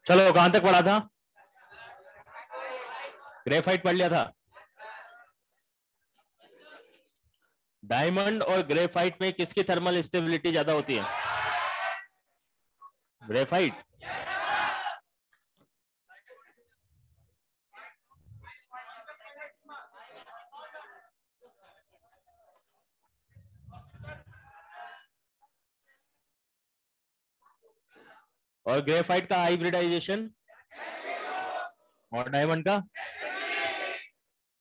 चलो कहां तक पढ़ा था? ग्रेफाइट पढ़ लिया था। डायमंड और ग्रेफाइट में किसकी थर्मल स्टेबिलिटी ज्यादा होती है? ग्रेफाइट। और ग्रेफाइट का हाइब्रिडाइजेशन और डायमंड का।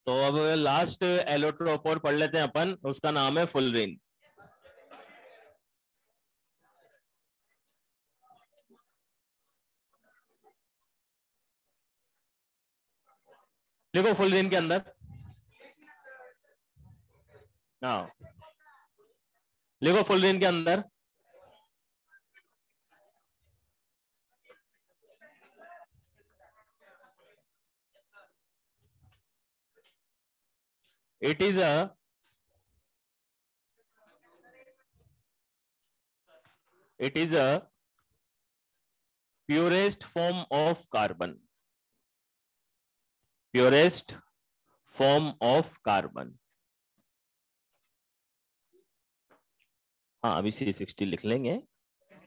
तो अब लास्ट एलोट्रोप और पढ़ लेते हैं अपन, उसका नाम है फुलरीन। देखो फुलरीन के अंदर, हाँ लिखो फुलरीन के अंदर it is a purest form of carbon, purest form of carbon। हाँ अभी C60 लिख लेंगे,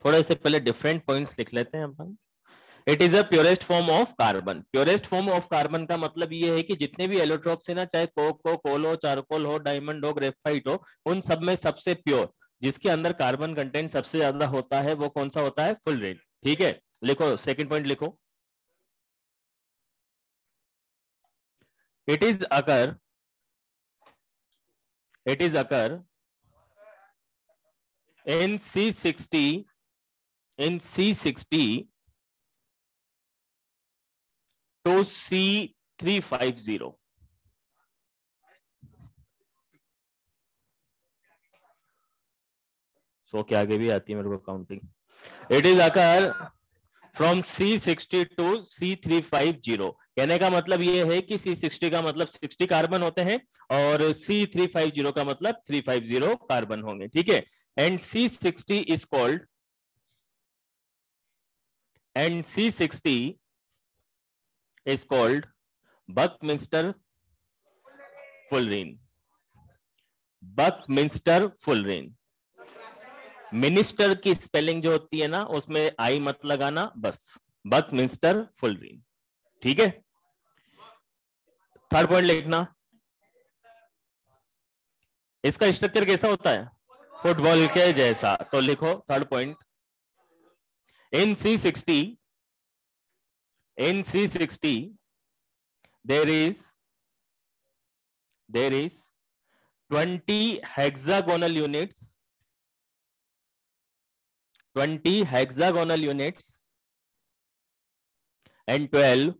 थोड़ा इससे पहले डिफरेंट पॉइंट्स लिख लेते हैं अपन। It is a purest form of carbon. Purest form of carbon का मतलब ये है कि जितने भी एलोट्रोप्स है ना, चाहे कोक हो, कोल हो, चारकोल हो, डायमंड हो, ग्रेफाइट हो, उन सब में सबसे प्योर, जिसके अंदर कार्बन कंटेंट सबसे ज्यादा होता है, वो कौन सा होता है? फुलरीन। ठीक है, लिखो सेकंड पॉइंट लिखो। It is occur in C60 to C350। सो के आगे भी आती है मेरे को counting. It is occur from C60 to C350। कहने का मतलब ये है कि C60 का मतलब 60 कार्बन होते हैं और C350 का मतलब 350 कार्बन होंगे। ठीक है, and C60 is called, and C60 is called Buckminster fullerene. Buckminster fullerene. Minister की स्पेलिंग जो होती है ना, उसमें आई मत लगाना, बस बकमिंस्टर फुलरीन। ठीक है, थर्ड पॉइंट लिखना। इसका स्ट्रक्चर कैसा होता है? फुटबॉल के जैसा। तो लिखो third point, in C60 there is 20 hexagonal units, 20 hexagonal units and 12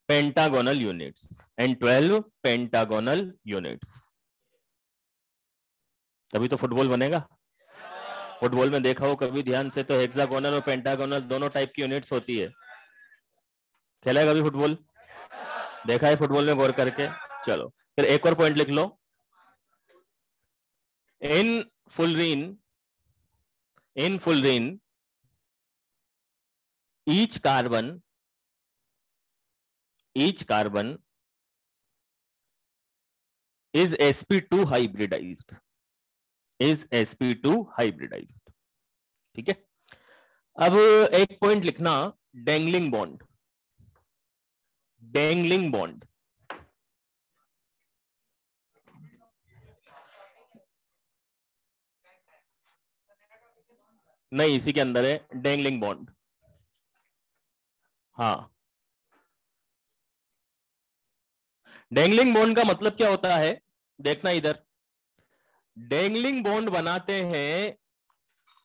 pentagonal units, and 12 pentagonal units। तभी तो फुटबॉल बनेगा। फुटबॉल में देखा हो कभी ध्यान से तो हेक्सागोनल और पेंटागोनल दोनों टाइप की यूनिट्स होती है। खेला है कभी फुटबॉल? देखा है फुटबॉल में गौर करके? चलो फिर एक और पॉइंट लिख लो। इन fullerene each carbon is sp2 hybridized, ठीक है। अब एक पॉइंट लिखना, डेंगलिंग बॉन्ड। नहीं, इसी के अंदर है डेंगलिंग बॉन्ड। हाँ, डेंगलिंग बॉन्ड का मतलब क्या होता है? देखना इधर, डेंगलिंग बॉन्ड बनाते हैं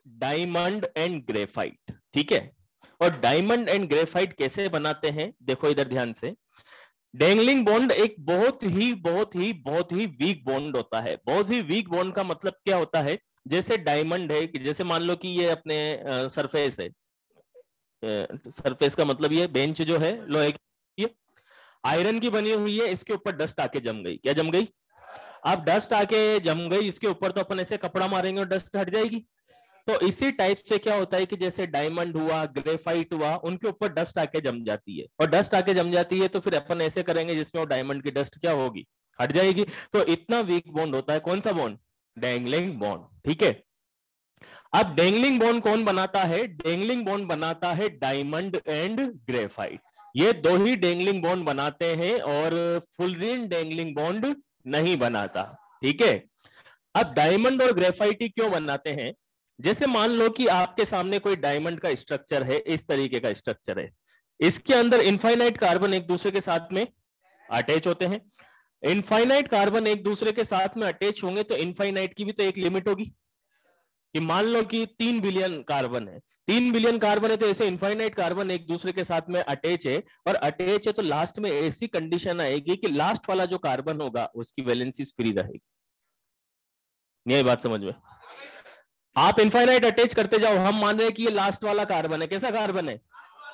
डायमंड एंड ग्रेफाइट। ठीक है, और डायमंड एंड ग्रेफाइट कैसे बनाते हैं, देखो इधर ध्यान से। डैंगलिंग बॉन्ड एक बहुत ही वीक बॉन्ड होता है। बहुत ही वीक बॉन्ड का मतलब क्या होता है, जैसे डायमंड है कि जैसे मान लो कि ये अपने सरफेस है, सरफेस का मतलब ये बेंच जो है लोहे की आयरन की बनी हुई है, इसके ऊपर डस्ट आके जम गई। क्या जम गई? अब डस्ट आके जम गई इसके ऊपर, तो अपन ऐसे कपड़ा मारेंगे और डस्ट हट जाएगी। तो इसी टाइप से क्या होता है कि जैसे डायमंड हुआ, ग्रेफाइट हुआ, उनके ऊपर डस्ट आके जम जाती है, और डस्ट आके जम जाती है तो फिर अपन ऐसे करेंगे जिसमें वो डायमंड की डस्ट क्या होगी, हट जाएगी। तो इतना वीक बॉन्ड होता है। कौन सा बॉन्ड? Dangling bond. ठीक है। अब डैंगलिंग बॉन्ड कौन बनाता है? डैंगलिंग बॉन्ड बनाता है डायमंड एंड ग्रेफाइट। ये दो ही डैंगलिंग बॉन्ड बनाते हैं, और फुलरिन डैंगलिंग बॉन्ड नहीं बनाता। ठीक है। अब डायमंड और ग्रेफाइट ही क्यों बनाते हैं? जैसे मान लो कि आपके सामने कोई डायमंड का स्ट्रक्चर है, इस तरीके का स्ट्रक्चर है, इसके अंदर इनफाइनाइट कार्बन एक दूसरे के साथ में अटैच होते हैं। इनफाइनाइट कार्बन एक दूसरे के साथ में अटैच होंगे तो इनफाइनाइट की भी तो एक लिमिट होगी, कि मान लो कि 3 बिलियन कार्बन है, 3 बिलियन कार्बन है, तो ऐसे इनफाइनाइट कार्बन एक दूसरे के साथ में अटैच है, और अटैच है तो लास्ट में ऐसी कंडीशन आएगी कि लास्ट वाला जो कार्बन होगा उसकी वैलेंसी फ्री रहेगी। ये बात समझ में? आप इनफाइनाइट अटैच करते जाओ, हम मान रहे हैं कि ये लास्ट वाला कार्बन है। कैसा कार्बन है?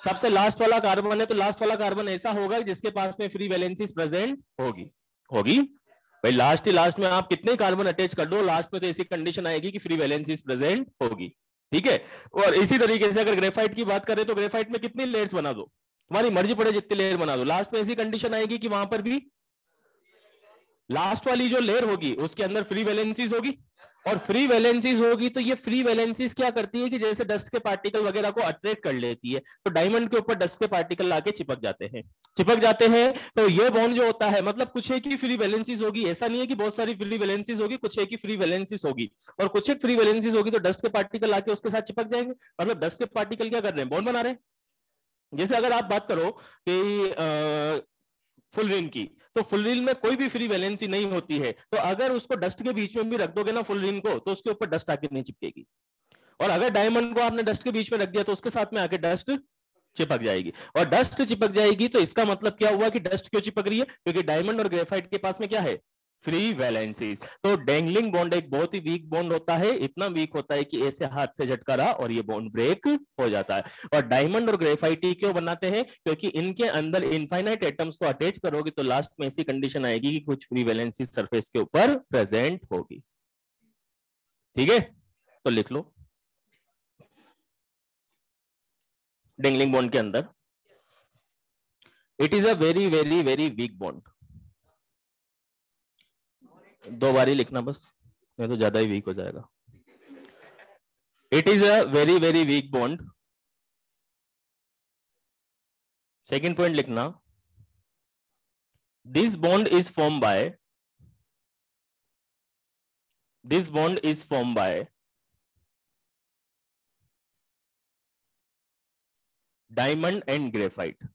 सबसे लास्ट वाला कार्बन है, तो लास्ट वाला कार्बन ऐसा होगा जिसके पास में फ्री वैलेंसी प्रेजेंट होगी। होगी भाई, लास्ट ही लास्ट में आप कितने कार्बन अटैच कर दो, लास्ट में तो ऐसी कंडीशन आएगी कि फ्री वैलेंसी प्रेजेंट होगी। ठीक है। और इसी तरीके से अगर ग्रेफाइट की बात करें तो ग्रेफाइट में कितनी लेयर्स बना दो, तुम्हारी मर्जी पड़े जितनी लेयर बना दो, लास्ट में ऐसी कंडीशन आएगी कि वहां पर भी लास्ट वाली जो लेयर होगी उसके अंदर फ्री वैलेंसीज होगी। और फ्री वैलेंसीज होगी तो ये फ्री वैलेंसीज क्या करती है कि जैसे डस्ट के पार्टिकल वगैरह को अट्रैक्ट कर लेती है, तो डायमंड के ऊपर डस्ट के पार्टिकल आके चिपक जाते हैं। चिपक जाते हैं तो ये बॉन्ड जो होता है, मतलब कुछ एक ही फ्री वैलेंसीज होगी, ऐसा नहीं है कि बहुत सारी फ्री वैलेंसीज होगी, कुछ एक ही फ्री वैलेंसीज होगी। और कुछ एक फ्री वैलेंसीज होगी तो डस्ट के पार्टिकल आके उसके साथ चिपक जाएंगे। मतलब डस्ट के पार्टिकल क्या कर रहे हैं? बॉन्ड बना रहे हैं। जैसे अगर आप बात करो कि फुल रिंग की, तो फुल रिंग में कोई भी फ्री वैलेंसी नहीं होती है, तो अगर उसको डस्ट के बीच में भी रख दोगे ना फुल रिंग को, तो उसके ऊपर डस्ट आके नहीं चिपकेगी। और अगर डायमंड को आपने डस्ट के बीच में रख दिया तो उसके साथ में आके डस्ट चिपक जाएगी। और डस्ट चिपक जाएगी तो इसका मतलब क्या हुआ कि डस्ट क्यों चिपक रही है? क्योंकि डायमंड और ग्रेफाइट के पास में क्या है? Free valencies. तो डैंगलिंग बॉन्ड एक बहुत ही वीक बॉन्ड होता है, इतना वीक होता है कि ऐसे हाथ से झटका रहा और ये बॉन्ड ब्रेक हो जाता है। और डायमंड और ग्रेफाइट क्यों बनाते हैं? क्योंकि इनके अंदर इनफाइनाइट एटम्स को अटैच करोगे तो लास्ट में ऐसी कंडीशन आएगी कि कुछ फ्री वैलेंसी सरफेस के ऊपर प्रेजेंट होगी। ठीक है, तो लिख लो डैंगलिंग बॉन्ड के अंदर it is a very very very weak bond. दो बार ही लिखना बस, नहीं तो ज्यादा ही वीक हो जाएगा। It is a very very weak bond. Second point लिखना, this bond is form by, this bond is form by diamond and graphite.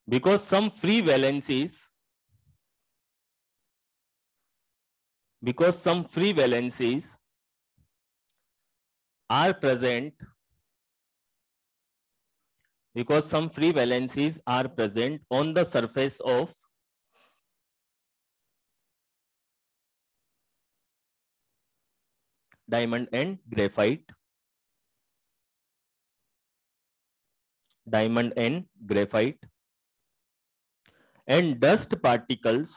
Because some free valencies, because some free valencies are present, because some free valencies are present on the surface of diamond and graphite, diamond and graphite, and dust particles,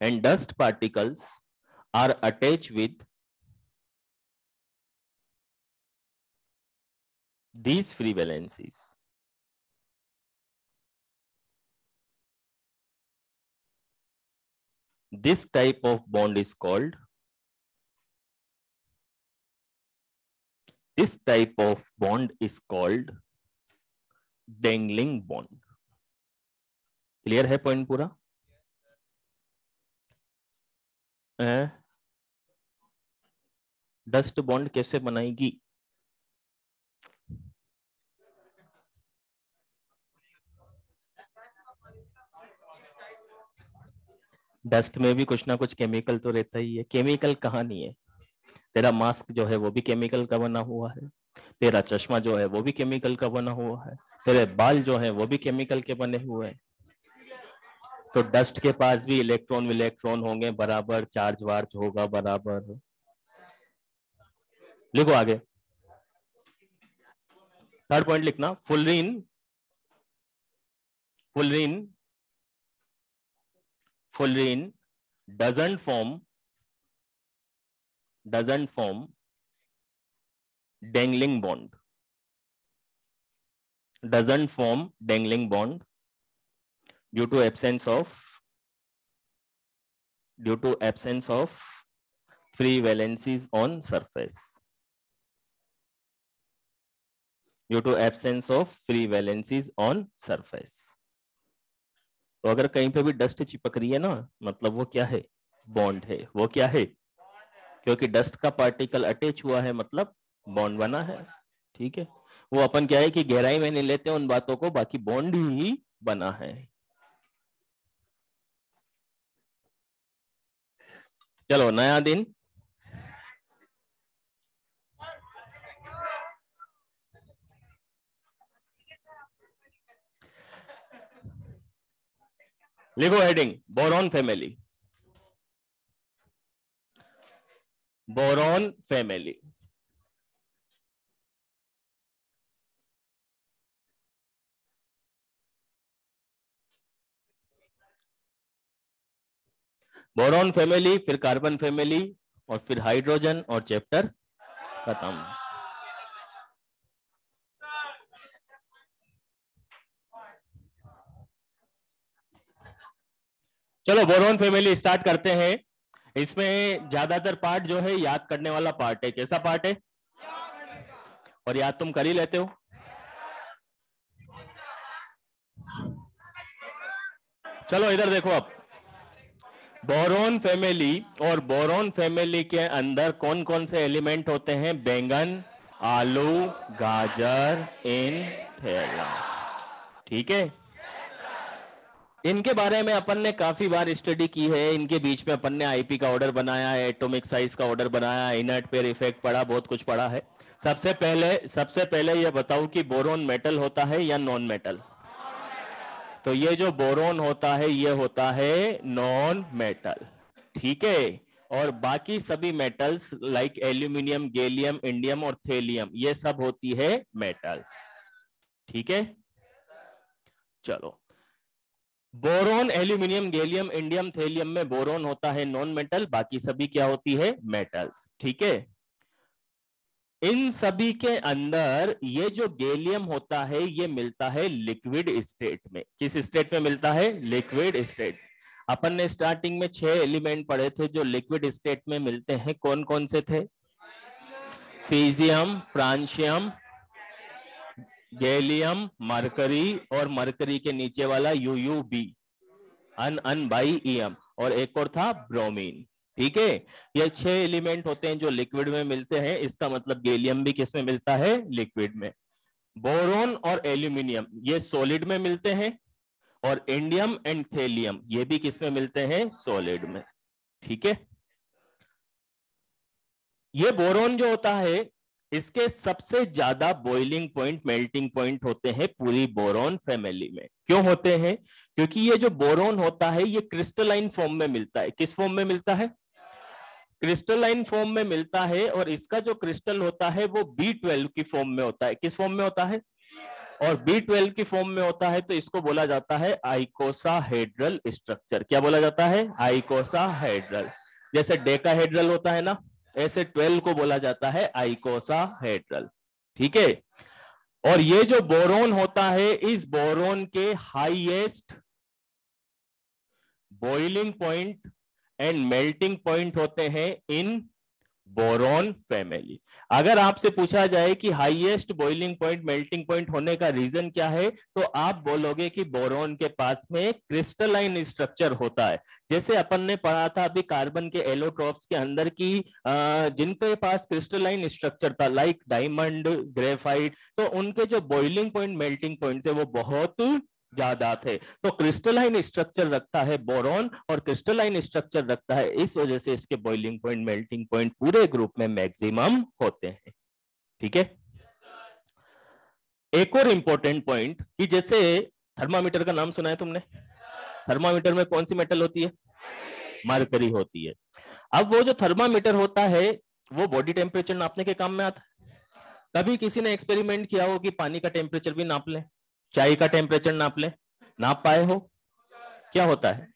and dust particles are attached with these free valencies. This type of bond is called, this type of bond is called dangling bond. Clear है point पूरा? Dust bond कैसे बनाएगी? Dust में भी कुछ ना कुछ chemical तो रहता ही है। केमिकल कहाँ नहीं है? तेरा मास्क जो है वो भी केमिकल का बना हुआ है, तेरा चश्मा जो है वो भी केमिकल का बना हुआ है, तेरे बाल जो है वो भी केमिकल के बने हुए हैं। तो डस्ट के पास भी इलेक्ट्रॉन विलेक्ट्रॉन होंगे बराबर, चार्ज वार्ज होगा बराबर। लिखो आगे, थर्ड पॉइंट लिखना। Fullerene fullerene fullerene doesn't form dangling bond, doesn't form dangling bond due to absence of free valencies on surface, due to absence of free valencies on surface। तो अगर कहीं पे भी डस्ट चिपक रही है ना, मतलब वो क्या है? बॉन्ड है। वो क्या है? क्योंकि डस्ट का पार्टिकल अटैच हुआ है, मतलब बॉन्ड बना है। ठीक है, वो अपन क्या है कि गहराई में नहीं लेते उन बातों को, बाकी बॉन्ड ही बना है। चलो, नया दिन। लिखो heading, boron family. Boron family. Boron family, फिर कार्बन फैमिली, और फिर हाइड्रोजन, और चैप्टर खत्म। चलो बोरॉन फैमिली स्टार्ट करते हैं। इसमें ज्यादातर पार्ट जो है याद करने वाला पार्ट है। कैसा पार्ट है? और याद तुम कर ही लेते हो। चलो इधर देखो अब, बोरॉन फैमिली, और बोरॉन फैमिली के अंदर कौन कौन से एलिमेंट होते हैं? बैंगन, आलू, गाजर, इन, थैलम। ठीक है, इनके बारे में अपन ने काफी बार स्टडी की है। इनके बीच में अपन ने आईपी का ऑर्डर बनाया है, एटॉमिक साइज का ऑर्डर बनाया है, इनर्ट पेयर इफेक्ट पढ़ा, बहुत कुछ पढ़ा है। सबसे पहले ये बताओ कि बोरोन मेटल होता है या नॉन मेटल? तो ये जो बोरोन होता है ये होता है नॉन मेटल। ठीक है, और बाकी सभी metals like aluminium, gallium, indium और थेलियम, ये सब होती है मेटल्स। ठीक है, चलो। Boron, aluminium, gallium, indium, thallium में बोरोन होता है नॉन मेटल, बाकी सभी क्या होती है? मेटल्स। ठीक है, इन सभी के अंदर ये जो गैलियम होता है ये मिलता है लिक्विड स्टेट में। किस स्टेट में मिलता है? Liquid state. अपन ने स्टार्टिंग में 6 एलिमेंट पढ़े थे जो लिक्विड स्टेट में मिलते हैं। कौन कौन से थे? सीजियम, फ्रांशियम, गैलियम, मरकरी, और मरकरी के नीचे वाला यूयूबी, अन बाई ईएम, और एक और था ब्रोमीन। ठीक है, ये 6 एलिमेंट होते हैं जो लिक्विड में मिलते हैं। इसका मतलब गैलियम भी किस में मिलता है? लिक्विड में। बोरोन और एल्यूमिनियम ये सॉलिड में मिलते हैं, और इंडियम एंड थेलियम ये भी किस में मिलते हैं? सॉलिड में। ठीक है, ये बोरोन जो होता है इसके सबसे ज्यादा बॉइलिंग पॉइंट, मेल्टिंग पॉइंट होते हैं पूरी बोरोन फैमिली में। क्यों होते हैं? क्योंकि ये जो बोरोन होता है ये क्रिस्टलाइन फॉर्म में मिलता है। किस फॉर्म में मिलता है? क्रिस्टलाइन फॉर्म में मिलता है, और इसका जो क्रिस्टल होता है वो B12 की फॉर्म में होता है। किस फॉर्म में होता है? और B12 की फॉर्म में होता है तो इसको बोला जाता है आइकोसाहेड्रल स्ट्रक्चर। क्या बोला जाता है? आइकोसाहेड्रल। जैसे डेकाहेड्रल होता है ना, ऐसे 12 को बोला जाता है आइकोसाहेड्रल। ठीक है, और ये जो बोरोन होता है, इस बोरोन के highest boiling point and melting point होते हैं इन बोरोन फैमिली। अगर आपसे पूछा जाए कि highest boiling point, melting point होने का रीजन क्या है, तो आप बोलोगे कि बोरोन के पास में क्रिस्टलाइन स्ट्रक्चर होता है। जैसे अपन ने पढ़ा था अभी कार्बन के एलोट्रॉप्स के अंदर की जिनके पास क्रिस्टलाइन स्ट्रक्चर था लाइक डायमंड, ग्रेफाइट, तो उनके जो बॉइलिंग पॉइंट, मेल्टिंग पॉइंट थे वो बहुत ज्यादा थे। तो क्रिस्टलाइन स्ट्रक्चर रखता है बोरॉन और क्रिस्टलाइन स्ट्रक्चर रखता है, इस वजह से इसके बॉइलिंग पॉइंट मेल्टिंग पॉइंट पूरे ग्रुप में मैक्सिमम होते हैं। ठीक है। एक और इंपॉर्टेंट पॉइंट कि जैसे थर्मामीटर का नाम सुना है तुमने? थर्मामीटर में कौन सी मेटल होती है? मरकरी होती है। अब वो जो थर्मामीटर होता है वो बॉडी टेम्परेचर नापने के काम में आता है। कभी किसी ने एक्सपेरिमेंट किया हो कि पानी का टेम्परेचर भी नाप ले, चाय का टेम्परेचर नाप ले, नाप पाए हो? क्या होता है?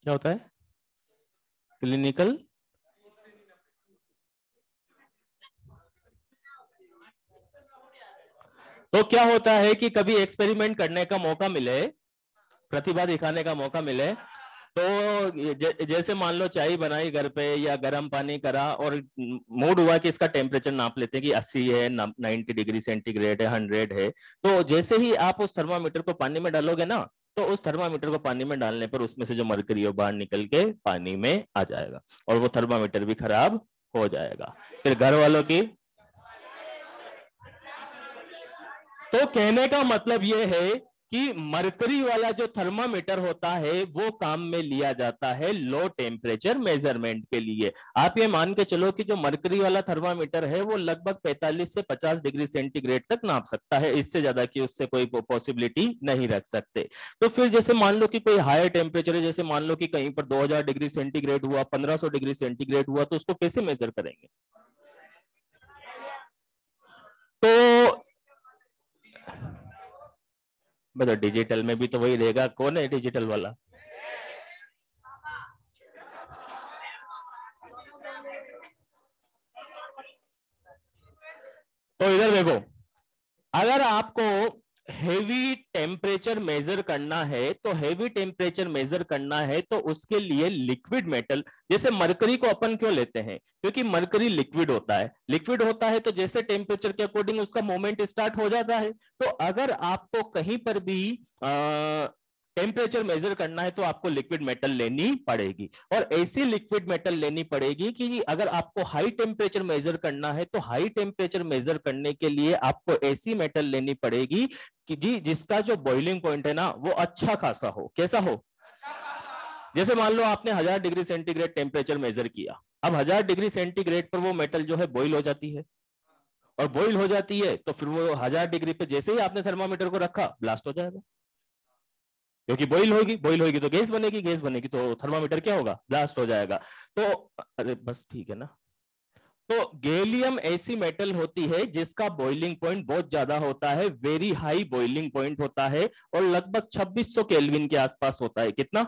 क्या होता है? क्लिनिकल तो क्या होता है कि कभी एक्सपेरिमेंट करने का मौका मिले, प्रतिभा दिखाने का मौका मिले, तो जैसे मान लो चाय बनाई घर पे या गर्म पानी करा और मूड हुआ कि इसका टेम्परेचर नाप लेते हैं कि 80 है, 90 डिग्री सेंटीग्रेड है, 100 है, तो जैसे ही आप उस थर्मामीटर को पानी में डालोगे ना, तो उस थर्मामीटर को पानी में डालने पर उसमें से जो मरकरी है बाहर निकल के पानी में आ जाएगा और वो थर्मामीटर भी खराब हो जाएगा। फिर घर वालों की, तो कहने का मतलब यह है कि मरकरी वाला जो थर्मामीटर होता है वो काम में लिया जाता है लो टेम्परेचर मेजरमेंट के लिए। आप ये मान के चलो कि जो मरकरी वाला थर्मामीटर है वो लगभग 45 से 50 डिग्री सेंटीग्रेड तक नाप सकता है, इससे ज्यादा की उससे कोई पॉसिबिलिटी नहीं रख सकते। तो फिर जैसे मान लो कि कोई हायर टेम्परेचर है, जैसे मान लो कि कहीं पर 2000 डिग्री सेंटीग्रेड हुआ, 1500 डिग्री सेंटीग्रेड हुआ, तो उसको कैसे मेजर करेंगे? तो मतलब डिजिटल में भी तो वही रहेगा, कौन है डिजिटल वाला? तो इधर देखो, अगर आपको हेवी टेम्परेचर मेजर करना है, तो हेवी टेम्परेचर मेजर करना है तो उसके लिए लिक्विड मेटल, जैसे मरकरी को अपन क्यों लेते हैं? क्योंकि मरकरी लिक्विड होता है, लिक्विड होता है तो जैसे टेम्परेचर के अकॉर्डिंग उसका मूवमेंट स्टार्ट हो जाता है। तो अगर आपको कहीं पर भी टेम्परेचर मेजर करना है तो आपको लिक्विड मेटल लेनी पड़ेगी, और ऐसी लिक्विड मेटल लेनी पड़ेगी कि अगर आपको हाई टेम्परेचर मेजर करना है तो हाई टेम्परेचर मेजर करने के लिए आपको ऐसी मेटल लेनी पड़ेगी कि जी जिसका जो बॉइलिंग पॉइंट है ना वो अच्छा खासा हो। कैसा हो? जैसे मान लो आपने 1000 डिग्री सेंटीग्रेड टेम्परेचर मेजर किया, अब 1000 डिग्री सेंटीग्रेड पर वो मेटल जो है बॉइल हो जाती है, और बॉइल हो जाती है तो फिर वो 1000 डिग्री पे जैसे ही आपने थर्मामीटर को रखा ब्लास्ट हो जाएगा, क्योंकि बॉइल होगी, बॉइल होगी तो गैस बनेगी, गैस बनेगी तो थर्मामीटर क्या होगा? ब्लास्ट हो जाएगा। तो अरे बस ठीक है ना। तो गैलियम ऐसी मेटल होती है जिसका बॉइलिंग पॉइंट बहुत ज्यादा होता है, वेरी हाई बॉइलिंग पॉइंट होता है, और लगभग 2600 केल्विन के आसपास होता है। कितना?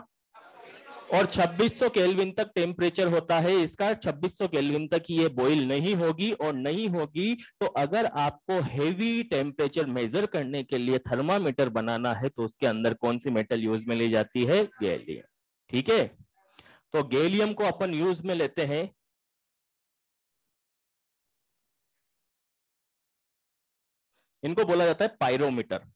और 2600 केल्विन तक टेम्परेचर होता है इसका, 2600 केल्विन तक ये बॉईल नहीं होगी, और नहीं होगी तो अगर आपको हेवी टेम्परेचर मेजर करने के लिए थर्मामीटर बनाना है तो उसके अंदर कौन सी मेटल यूज में ली जाती है? गैलियम। ठीक है, तो गैलियम को अपन यूज में लेते हैं। इनको बोला जाता है पायरोमीटर।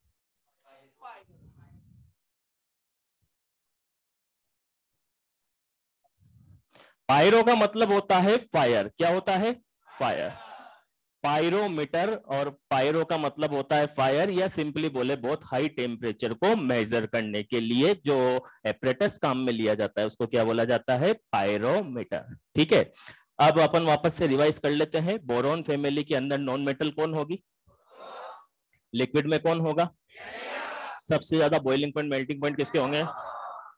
पायरो का मतलब होता है फायर। क्या होता है? फायर। पायरोमीटर, और पायरो का मतलब होता है फायर, या सिंपली बोले बहुत हाई टेम्परेचर को मेजर करने के लिए जो एपरेटस काम में लिया जाता है उसको क्या बोला जाता है? पायरोमीटर। ठीक है, अब अपन वापस से रिवाइज कर लेते हैं। बोरॉन फैमिली के अंदर नॉन मेटल कौन होगी? लिक्विड में कौन होगा? सबसे ज्यादा बॉइलिंग पॉइंट मेल्टिंग पॉइंट किसके होंगे?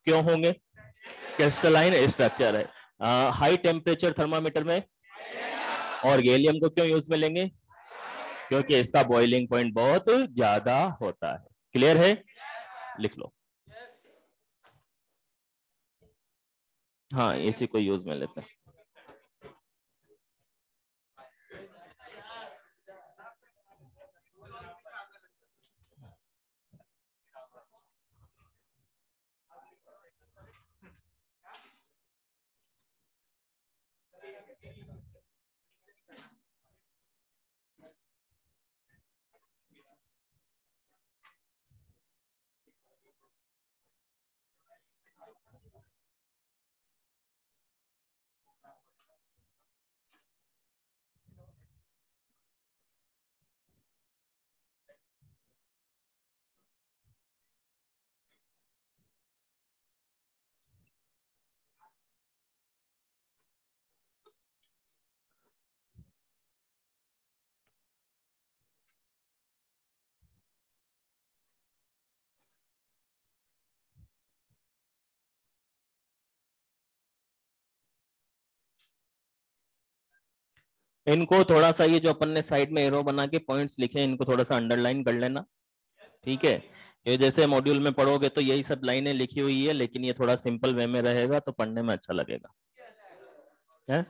क्यों होंगे? क्रिस्टलाइन स्ट्रक्चर है। हाई टेम्परेचर थर्मामीटर में, और गैलियम को क्यों यूज में लेंगे? क्योंकि इसका बॉइलिंग पॉइंट बहुत ज्यादा होता है। क्लियर है? लिख लो। हाँ, इसी को यूज में लेते हैं। इनको थोड़ा सा, ये जो अपन ने साइड में एरो बना के पॉइंट्स लिखे हैं, इनको थोड़ा सा अंडरलाइन कर लेना, ठीक है। ये जैसे मॉड्यूल में पढ़ोगे तो यही सब लाइनें लिखी हुई है, लेकिन ये थोड़ा सिंपल वे में रहेगा तो पढ़ने में अच्छा लगेगा, है?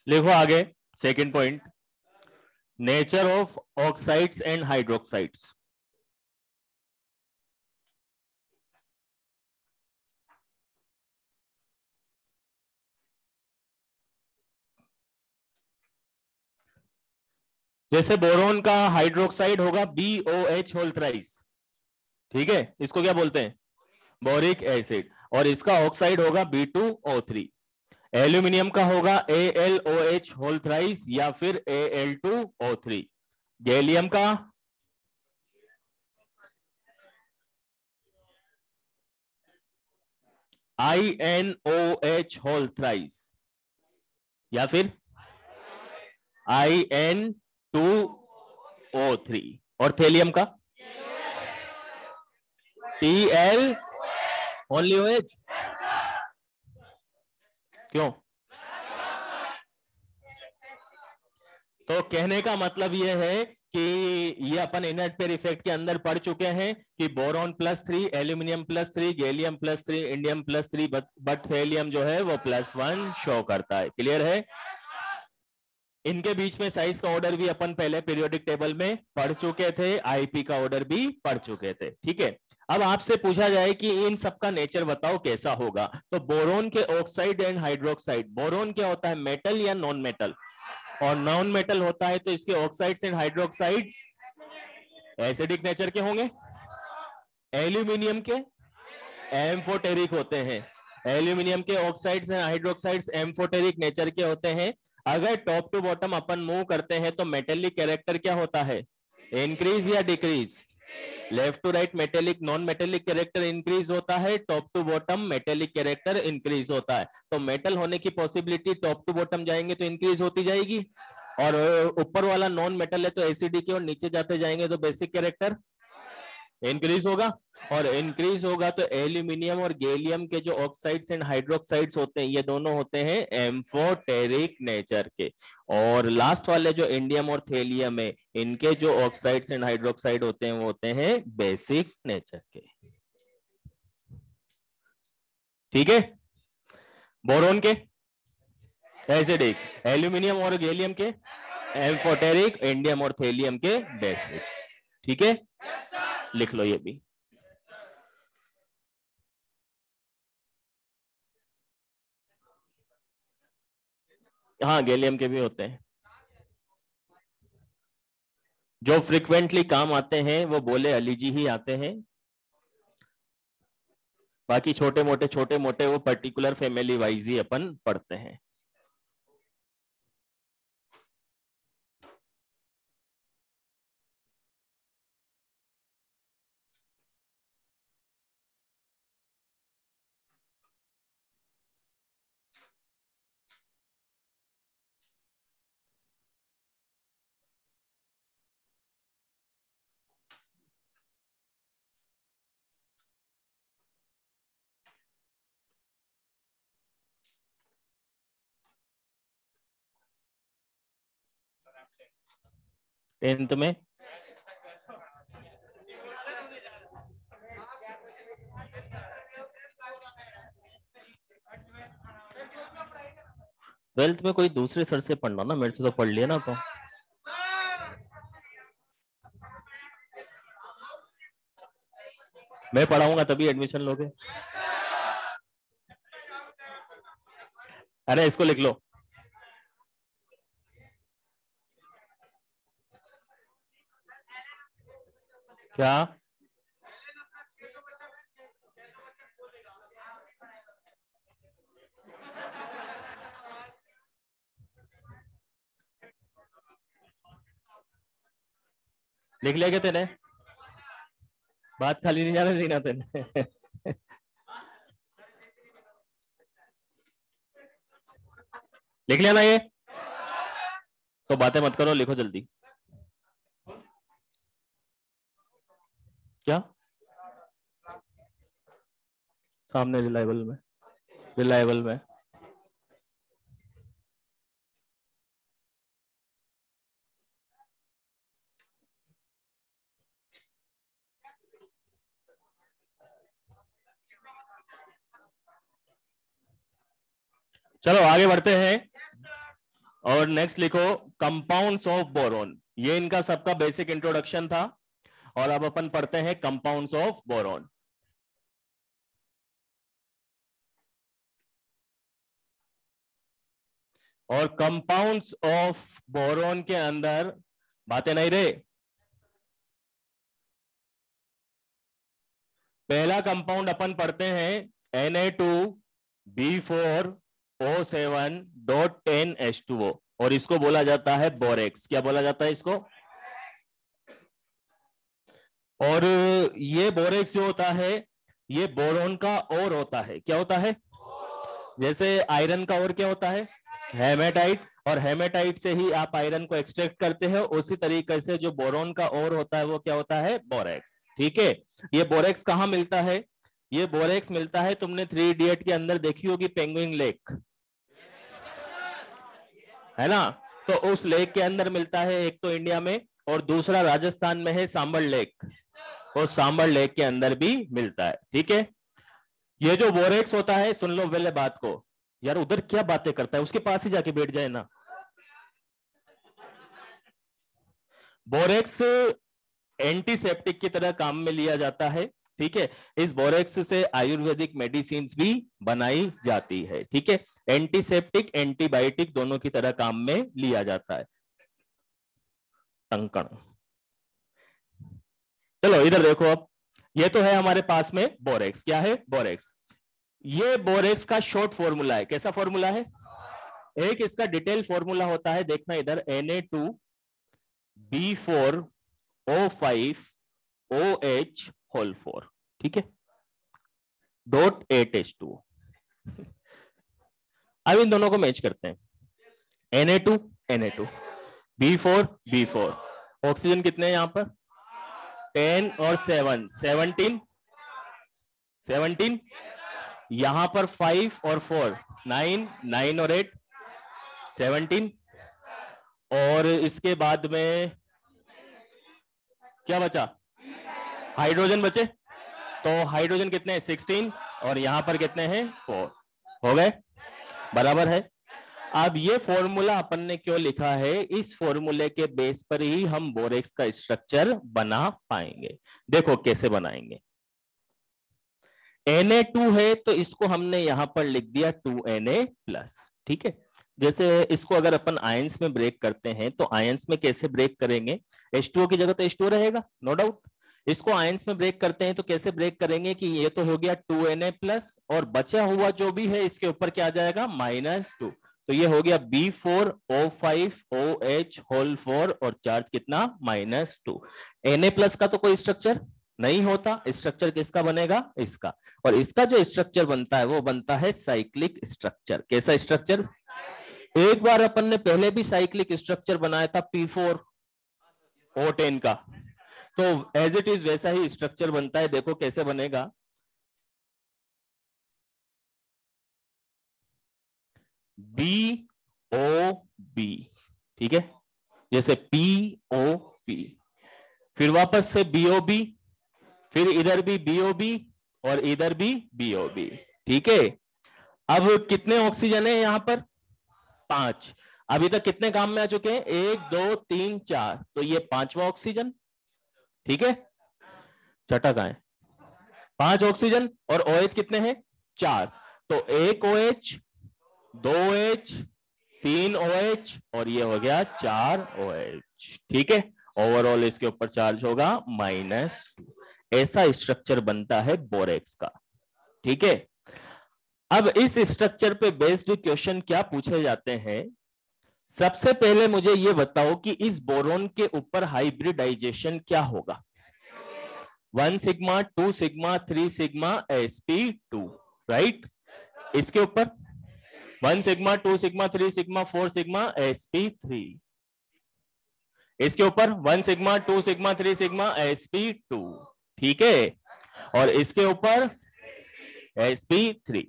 लिखो आगे, second point, nature of oxides and hydroxides. जैसे बोरोन का हाइड्रोक्साइड होगा BOH होल थ्राइस, ठीक है, इसको क्या बोलते हैं? Boric acid. और इसका ऑक्साइड होगा B2O3। एल्यूमिनियम का होगा AlOH होल थ्राइस या फिर Al2O3। गैलियम का InOH होल थ्राइस या फिर In2O3। और थेलियम का Tl ओनली OH। क्यों? तो कहने का मतलब यह है कि ये अपन इनर्ट पेयर इफेक्ट के अंदर पढ़ चुके हैं कि boron +3, aluminium +3, gallium +3, indium +3, but thallium जो है वो +1 शो करता है। क्लियर है? इनके बीच में साइज का ऑर्डर भी अपन पहले पीरियोडिक टेबल में पढ़ चुके थे, आईपी का ऑर्डर भी पढ़ चुके थे, ठीक है। अब आपसे पूछा जाए कि इन सबका नेचर बताओ कैसा होगा, तो बोरोन के ऑक्साइड एंड हाइड्रोक्साइड, बोरोन क्या होता है, मेटल या नॉन मेटल? और नॉन मेटल होता है तो इसके oxides and hydroxides acidic nature के होंगे। एल्यूमिनियम के एम्फोटेरिक होते हैं। एल्यूमिनियम के oxides and hydroxides amphoteric nature के होते हैं। अगर टॉप टू बॉटम अपन मूव करते हैं तो मेटेलिक कैरेक्टर क्या होता है, इंक्रीज या decrease? Left to right metallic, non metallic character increase होता है, top to bottom metallic character increase होता है। तो मेटल होने की पॉसिबिलिटी टॉप टू बॉटम जाएंगे तो इंक्रीज होती जाएगी, और ऊपर वाला नॉन मेटल है तो एसिडिक और नीचे जाते जाएंगे तो बेसिक कैरेक्टर इंक्रीज होगा। और इंक्रीज होगा तो एल्यूमिनियम और गैलियम के जो ऑक्साइड्स एंड हाइड्रोक्साइड्स होते हैं ये दोनों होते हैं एम्फोटेरिक नेचर के। और लास्ट वाले जो इंडियम और थेलियम है, इनके जो ऑक्साइड्स एंड हाइड्रोक्साइड होते हैं वो होते हैं बेसिक नेचर के, ठीक है। बोरोन के एसिडिक, एल्यूमिनियम और गैलियम के एम्फोटेरिक, इंडियम और थेलियम के बेसिक, ठीक है। लिख लो ये भी। हाँ, गैलियम के भी होते हैं। जो फ्रिक्वेंटली काम आते हैं वो बोले अली जी ही आते हैं। बाकी छोटे मोटे वो पर्टिकुलर फैमिली वाइज ही अपन पढ़ते हैं। टेंथ में ट्वेल्थ में कोई दूसरे सर से पढ़ना ना, मेरे से तो पढ़ लिया ना। तो मैं पढ़ाऊंगा तभी एडमिशन लोगे। अरे इसको लिख लो। क्या लिख लिया क्या तेने? बात खाली नहीं जाने देना तेने। लिख लिया ना ये? तो बातें मत करो, लिखो जल्दी। क्या सामने रिलायबल में, रिलायबल में चलो आगे बढ़ते हैं और नेक्स्ट लिखो कंपाउंड्स ऑफ बोरॉन। ये इनका सबका बेसिक इंट्रोडक्शन था और अब अपन पढ़ते हैं कंपाउंड्स ऑफ बोरॉन। और कंपाउंड्स ऑफ बोरॉन के अंदर बातें नहीं रहे। पहला कंपाउंड अपन पढ़ते हैं Na2B4O7.10H2O और इसको बोला जाता है बोरेक्स। क्या बोला जाता है इसको? और ये बोरेक्स जो होता है ये बोरॉन का और होता है। क्या होता है? जैसे आयरन का और क्या होता है? हेमेटाइट। और हेमेटाइट से ही आप आयरन को एक्सट्रैक्ट करते हो, उसी तरीके से जो बोरॉन का और होता है वो क्या होता है? बोरेक्स। ठीक है, ये बोरेक्स कहां मिलता है? ये बोरेक्स मिलता है, तुमने 3 इडियट के अंदर देखी होगी पेंगुइन लेक, है ना? तो उस लेक के अंदर मिलता है, एक तो इंडिया में और दूसरा राजस्थान में है सांबर लेक, और सांबर लेक के अंदर भी मिलता है। ठीक है, ये जो बोरेक्स होता है, सुन लो पहले बात को। यार उधर क्या बातें करता है, उसके पास ही जाके बैठ जाए ना। बोरेक्स एंटीसेप्टिक की तरह काम में लिया जाता है। ठीक है, इस बोरेक्स से आयुर्वेदिक मेडिसिन भी बनाई जाती है। ठीक है, एंटीसेप्टिक एंटीबायोटिक दोनों की तरह काम में लिया जाता है। टंकण। चलो इधर देखो, अब ये तो है हमारे पास में बोरेक्स। क्या है? बोरेक्स। ये बोरेक्स का शॉर्ट फॉर्मूला है। कैसा फॉर्मूला है? एक इसका डिटेल फॉर्मूला होता है, देखना इधर, Na2B4O5OH4। ठीक है, .8H2। अब इन दोनों को मैच करते हैं। Na2 B4 ऑक्सीजन कितने हैं यहां पर? 10 और 7 17 यहां पर 5 और 4 9 और 8 17 और इसके बाद में क्या बचा? हाइड्रोजन बचे। तो हाइड्रोजन कितने हैं? 16 और यहां पर कितने हैं? 4। हो गए? बराबर है। अब ये फॉर्मूला अपन ने क्यों लिखा है? इस फॉर्मूले के बेस पर ही हम बोरेक्स का स्ट्रक्चर बना पाएंगे। देखो कैसे बनाएंगे। Na2 है तो इसको हमने यहां पर लिख दिया 2Na+। ठीक है, जैसे इसको अगर अपन आयंस में ब्रेक करते हैं तो आयंस में कैसे ब्रेक करेंगे? H2O की जगह तो H2O रहेगा, नो डाउट। इसको आयंस में ब्रेक करते हैं तो कैसे ब्रेक करेंगे कि ये तो हो गया 2Na प्लस और बचा हुआ जो भी है इसके ऊपर क्या आ जाएगा -2, तो ये हो गया B4O5OH होल 4 और चार्ज कितना -2। Na प्लस का तो कोई स्ट्रक्चर नहीं होता, स्ट्रक्चर किसका बनेगा, इसका, और इसका जो स्ट्रक्चर बनता है वो बनता है साइक्लिक स्ट्रक्चर। कैसा स्ट्रक्चर? एक बार अपन ने पहले भी साइक्लिक स्ट्रक्चर बनाया था P4O10 का, तो एज इट इज वैसा ही स्ट्रक्चर बनता है। देखो कैसे बनेगा, BOB, ठीक है, जैसे POP, फिर वापस से BOB, फिर इधर भी BOB और इधर भी BOB, ठीक है। अब कितने ऑक्सीजन है यहां पर? 5। अभी तक कितने काम में आ चुके हैं? 1 2 3 4, तो ये 5वां ऑक्सीजन, ठीक है। छठा कहां है? 5 ऑक्सीजन और OH कितने हैं? 4, तो 1 OH 2 OH 3 OH और ये हो गया 4 OH, ठीक है। ओवरऑल इसके ऊपर चार्ज होगा -2। ऐसा स्ट्रक्चर बनता है बोरेक्स का, ठीक है। अब इस स्ट्रक्चर पे बेस्ड क्वेश्चन क्या पूछे जाते हैं? सबसे पहले मुझे ये बताओ कि इस बोरोन के ऊपर हाइब्रिडाइजेशन क्या होगा? 1 sigma 2 sigma 3 sigma sp2, right. इसके ऊपर 1 sigma 2 sigma 3 sigma 4 sigma sp3, इसके ऊपर 1 सिग्मा 2 सिग्मा 3 सिग्मा sp2, ठीक है, और इसके ऊपर sp3।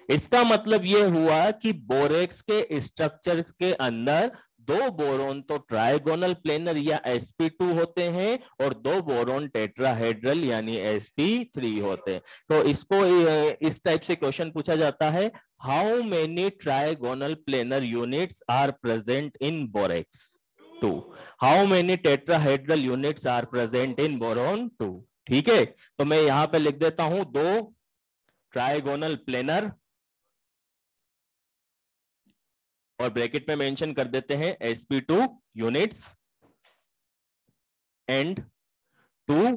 इसका मतलब यह हुआ कि बोरेक्स के स्ट्रक्चर के अंदर 2 बोरोन तो ट्राइगोनल प्लेनर या sp2 होते हैं और 2 बोरोन टेट्राहेड्रल यानी sp3 होते हैं। तो इसको इस टाइप से क्वेश्चन पूछा जाता है, how many trigonal planar units are present in borax 2, how many tetrahedral units are present in boron 2, ठीक है। तो मैं यहां पे लिख देता हूं 2 ट्राइगोनल प्लेनर और ब्रैकेट में मेंशन कर देते हैं sp2 units and 2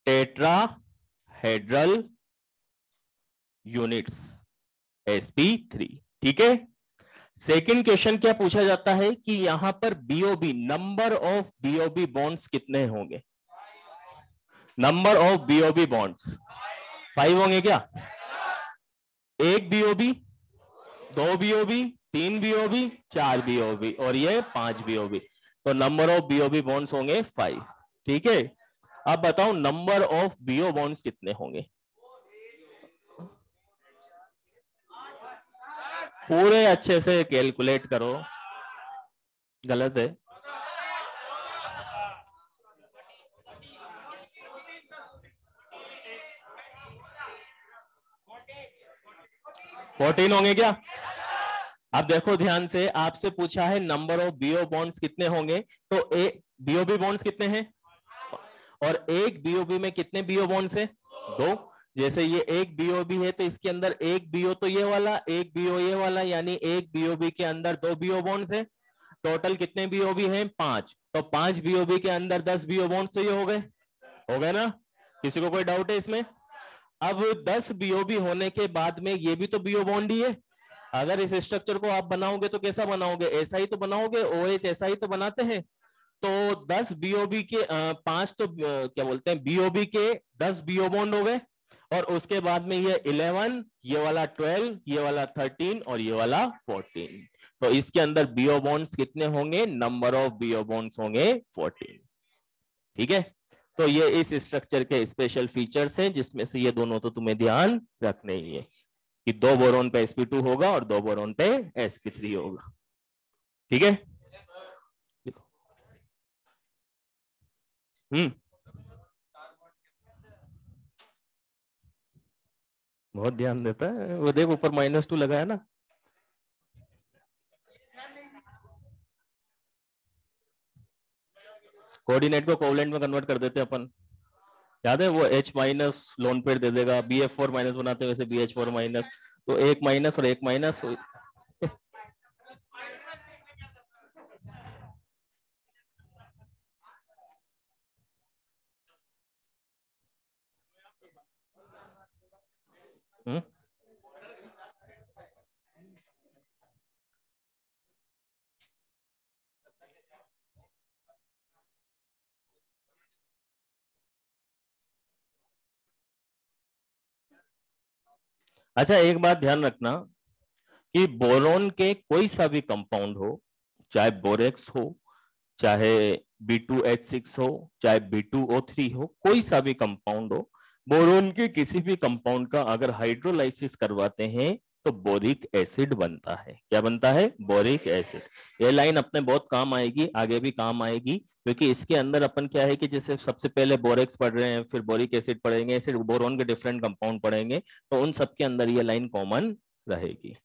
tetrahedral units sp3, ठीक है। सेकंड क्वेश्चन क्या पूछा जाता है कि यहां पर BOB, number of BOB bonds कितने होंगे? नंबर ऑफ BOB बॉन्ड्स 5 होंगे क्या? 1 BOB 2 BOB 3 BOB 4 BOB और ये 5 BOB, तो नंबर ऑफ BOB बॉन्ड्स होंगे 5, ठीक है। अब बताओ नंबर ऑफ BO बॉन्ड्स कितने होंगे? पूरे अच्छे से कैलकुलेट करो, गलत है। फोर्टीन होंगे क्या? अब देखो ध्यान से, आपसे पूछा है नंबर ऑफ BO बॉन्ड्स कितने होंगे, तो BOB बॉन्ड्स कितने हैं? और एक BOB में कितने BO बॉन्ड्स हैं? 2। जैसे ये एक BOB है तो इसके अंदर एक BO तो ये वाला, एक BO ये वाला, यानी एक BOB के अंदर 2 BO बॉन्ड्स है। टोटल कितने BOB हैं? 5, तो 5 BOB के अंदर 10 BO बॉन्ड्स तो ये हो गए ना? किसी को कोई डाउट है इसमें? अब 10 BOB होने के बाद में ये भी तो BO बॉन्ड ही है। अगर इस स्ट्रक्चर को आप बनाओगे तो कैसा बनाओगे? ऐसा ही तो बनाओगे, OH ऐसा ही तो बनाते हैं। तो 10 BOB के 5 तो क्या बोलते हैं BOB के 10 BO बॉन्ड हो गए, और उसके बाद में ये 11, ये वाला 12, ये वाला 13 और ये वाला 14। तो इसके अंदर BO बॉन्ड्स कितने होंगे? नंबर ऑफ BO बॉन्ड्स होंगे 14, ठीक है। तो ये इस स्ट्रक्चर के स्पेशल फीचर्स हैं, जिसमें से ये दोनों तो तुम्हें ध्यान रखने ही है कि 2 बोरोन पे sp2 होगा और 2 बोरोन पे sp3 होगा, ठीक है। बहुत ध्यान देता है वो, देख ऊपर -2 लगाया ना। कोऑर्डिनेट को कोवलेंट में कन्वर्ट कर देते हैं अपन, याद है वो H- लोन पेयर दे देगा, BF4- बनाते हैं वैसे BH4-, तो एक माइनस और एक माइनस। अच्छा, एक बात ध्यान रखना कि बोरोन के कोई सा भी कंपाउंड हो, चाहे बोरेक्स हो, चाहे B2H6 हो, चाहे B2O3 हो, कोई सा भी कंपाउंड हो, बोरोन के किसी भी कंपाउंड का अगर हाइड्रोलाइसिस करवाते हैं तो बोरिक एसिड बनता है। क्या बनता है? Boric acid. ये लाइन अपने बहुत काम आएगी, आगे भी काम आएगी, क्योंकि इसके अंदर अपन क्या है कि जैसे सबसे पहले बोरेक्स पढ़ रहे हैं, फिर बोरिक एसिड पढ़ेंगे, फिर बोरोन के डिफरेंट कंपाउंड पढ़ेंगे, तो उन सबके अंदर ये लाइन कॉमन रहेगी।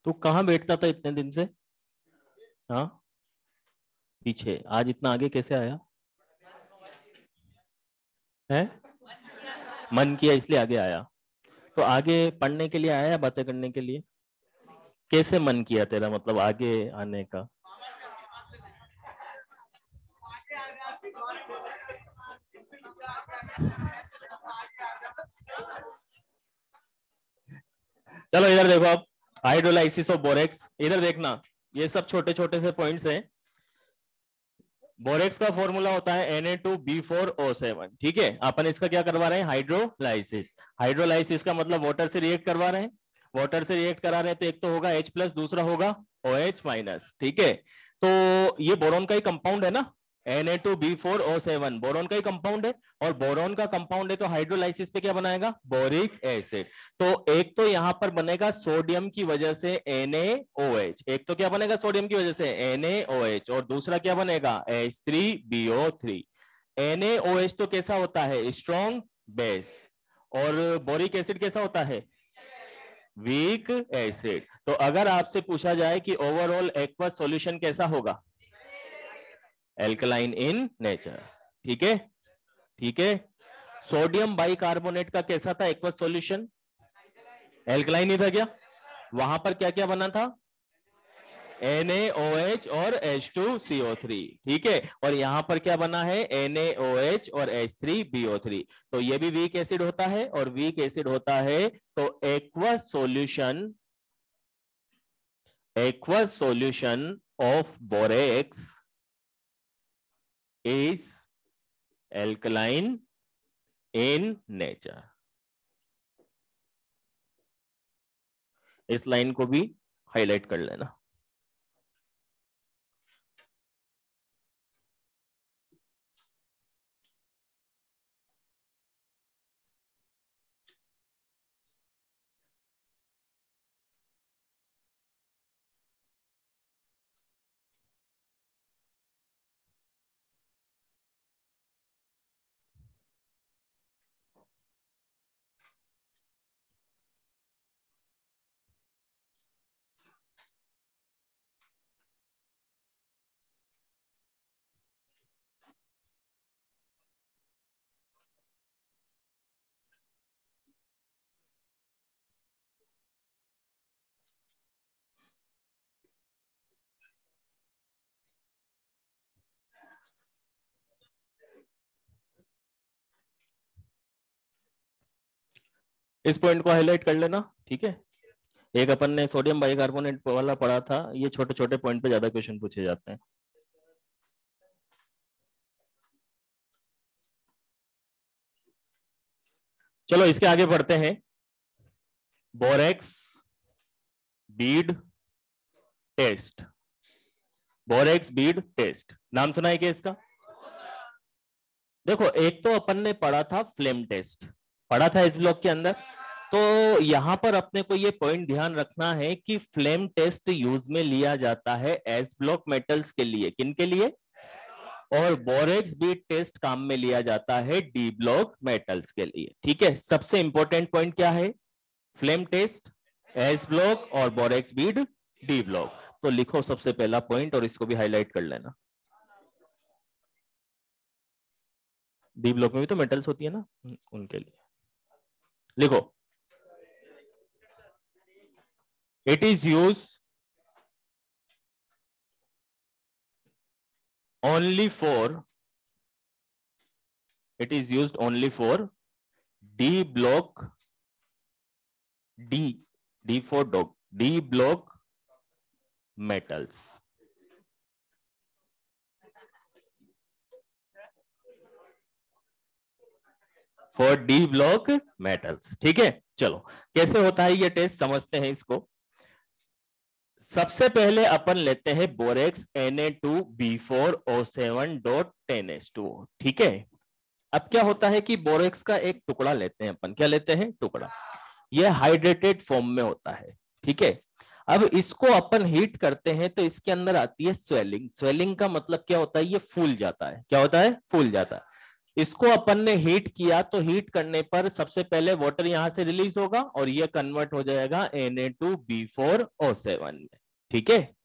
तो कहाँ बैठता था इतने दिन से? हाँ, पीछे। आज इतना आगे कैसे आया है? मन किया इसलिए आगे आया। तो आगे पढ़ने के लिए आया या बातें करने के लिए? कैसे मन किया तेरा, मतलब आगे आने का? चलो इधर देखो अब, हाइड्रोलाइसिस ऑफ बोरेक्स, इधर देखना, ये सब छोटे छोटे से पॉइंट्स हैं। बोरेक्स का फॉर्मूला होता है Na2B4O7। ठीक है, अपन इसका क्या करवा रहे हैं? हाइड्रोलाइसिस। हाइड्रोलाइसिस का मतलब वाटर से रिएक्ट करवा रहे हैं। वाटर से रिएक्ट करा रहे हैं तो एक तो होगा H+, दूसरा होगा OH-। ठीक है, तो ये बोरोन का ही कंपाउंड है ना, Na2B4O7 बोरोन का ही कंपाउंड है, और बोरोन का कंपाउंड है तो हाइड्रोलाइसिस पे क्या बनाएगा? Boric acid. तो एक तो यहां पर बनेगा सोडियम की वजह से NaOH, एक तो क्या बनेगा सोडियम की वजह से NaOH, और दूसरा क्या बनेगा? H3BO3। NaOH तो कैसा होता है? Strong base. और बोरिक एसिड कैसा होता है? Weak acid. तो अगर आपसे पूछा जाए कि ओवरऑल एक्वस सॉल्यूशन कैसा होगा? Alkaline in nature. ठीक है, ठीक है। सोडियम बाइकार्बोनेट का कैसा था एक्वस सॉल्यूशन? एल्कलाइन ही था क्या? वहां पर क्या क्या बना था? NaOH और H2CO3। ठीक है, और यहां पर क्या बना है? NaOH और H3BO3। तो ये भी वीक एसिड होता है, और वीक एसिड होता है तो aqueous solution aqueous solution of borax is alkaline in nature। इस लाइन को भी हाईलाइट कर लेना। इस पॉइंट को हाईलाइट कर लेना, ठीक है। एक अपन ने सोडियम बाइकार्बोनेट वाला पढ़ा था, ये छोटे छोटे पॉइंट पे ज्यादा क्वेश्चन पूछे जाते हैं। चलो इसके आगे बढ़ते हैं। Borax bead test. Borax bead test नाम सुना है क्या इसका? देखो, एक तो अपन ने पढ़ा था फ्लेम टेस्ट, पढ़ा था इस ब्लॉक के अंदर। तो यहां पर अपने को ये पॉइंट ध्यान रखना है कि फ्लेम टेस्ट यूज में लिया जाता है एस ब्लॉक मेटल्स के लिए। किन के लिए? और बोरेक्स बीड टेस्ट काम में लिया जाता है डी ब्लॉक मेटल्स के लिए, ठीक है। सबसे इंपॉर्टेंट पॉइंट क्या है? फ्लेम टेस्ट एस ब्लॉक और बोरेक्स बीड डी ब्लॉक। तो लिखो सबसे पहला पॉइंट और इसको भी हाईलाइट कर लेना। डी ब्लॉक में भी तो मेटल्स होती है ना, उनके लिए लिखो, it is use only for it is used only for D block D for dog D block metals। For D block metals, ठीक है। चलो कैसे होता है ये टेस्ट समझते हैं इसको। सबसे पहले अपन लेते हैं बोरेक्स Na2B4O7.10H2O, ठीक है। अब क्या होता है कि बोरेक्स का एक टुकड़ा लेते हैं अपन। क्या लेते हैं? टुकड़ा। यह हाइड्रेटेड फॉर्म में होता है, ठीक है। अब इसको अपन हीट करते हैं तो इसके अंदर आती है स्वेलिंग। स्वेलिंग का मतलब क्या होता है? ये फूल जाता है। क्या होता है? फूल जाता है। इसको अपन ने हीट किया तो हीट करने पर सबसे पहले वाटर यहां से रिलीज होगा और ये कन्वर्ट हो जाएगा Na2B4O7 में, ठीक है।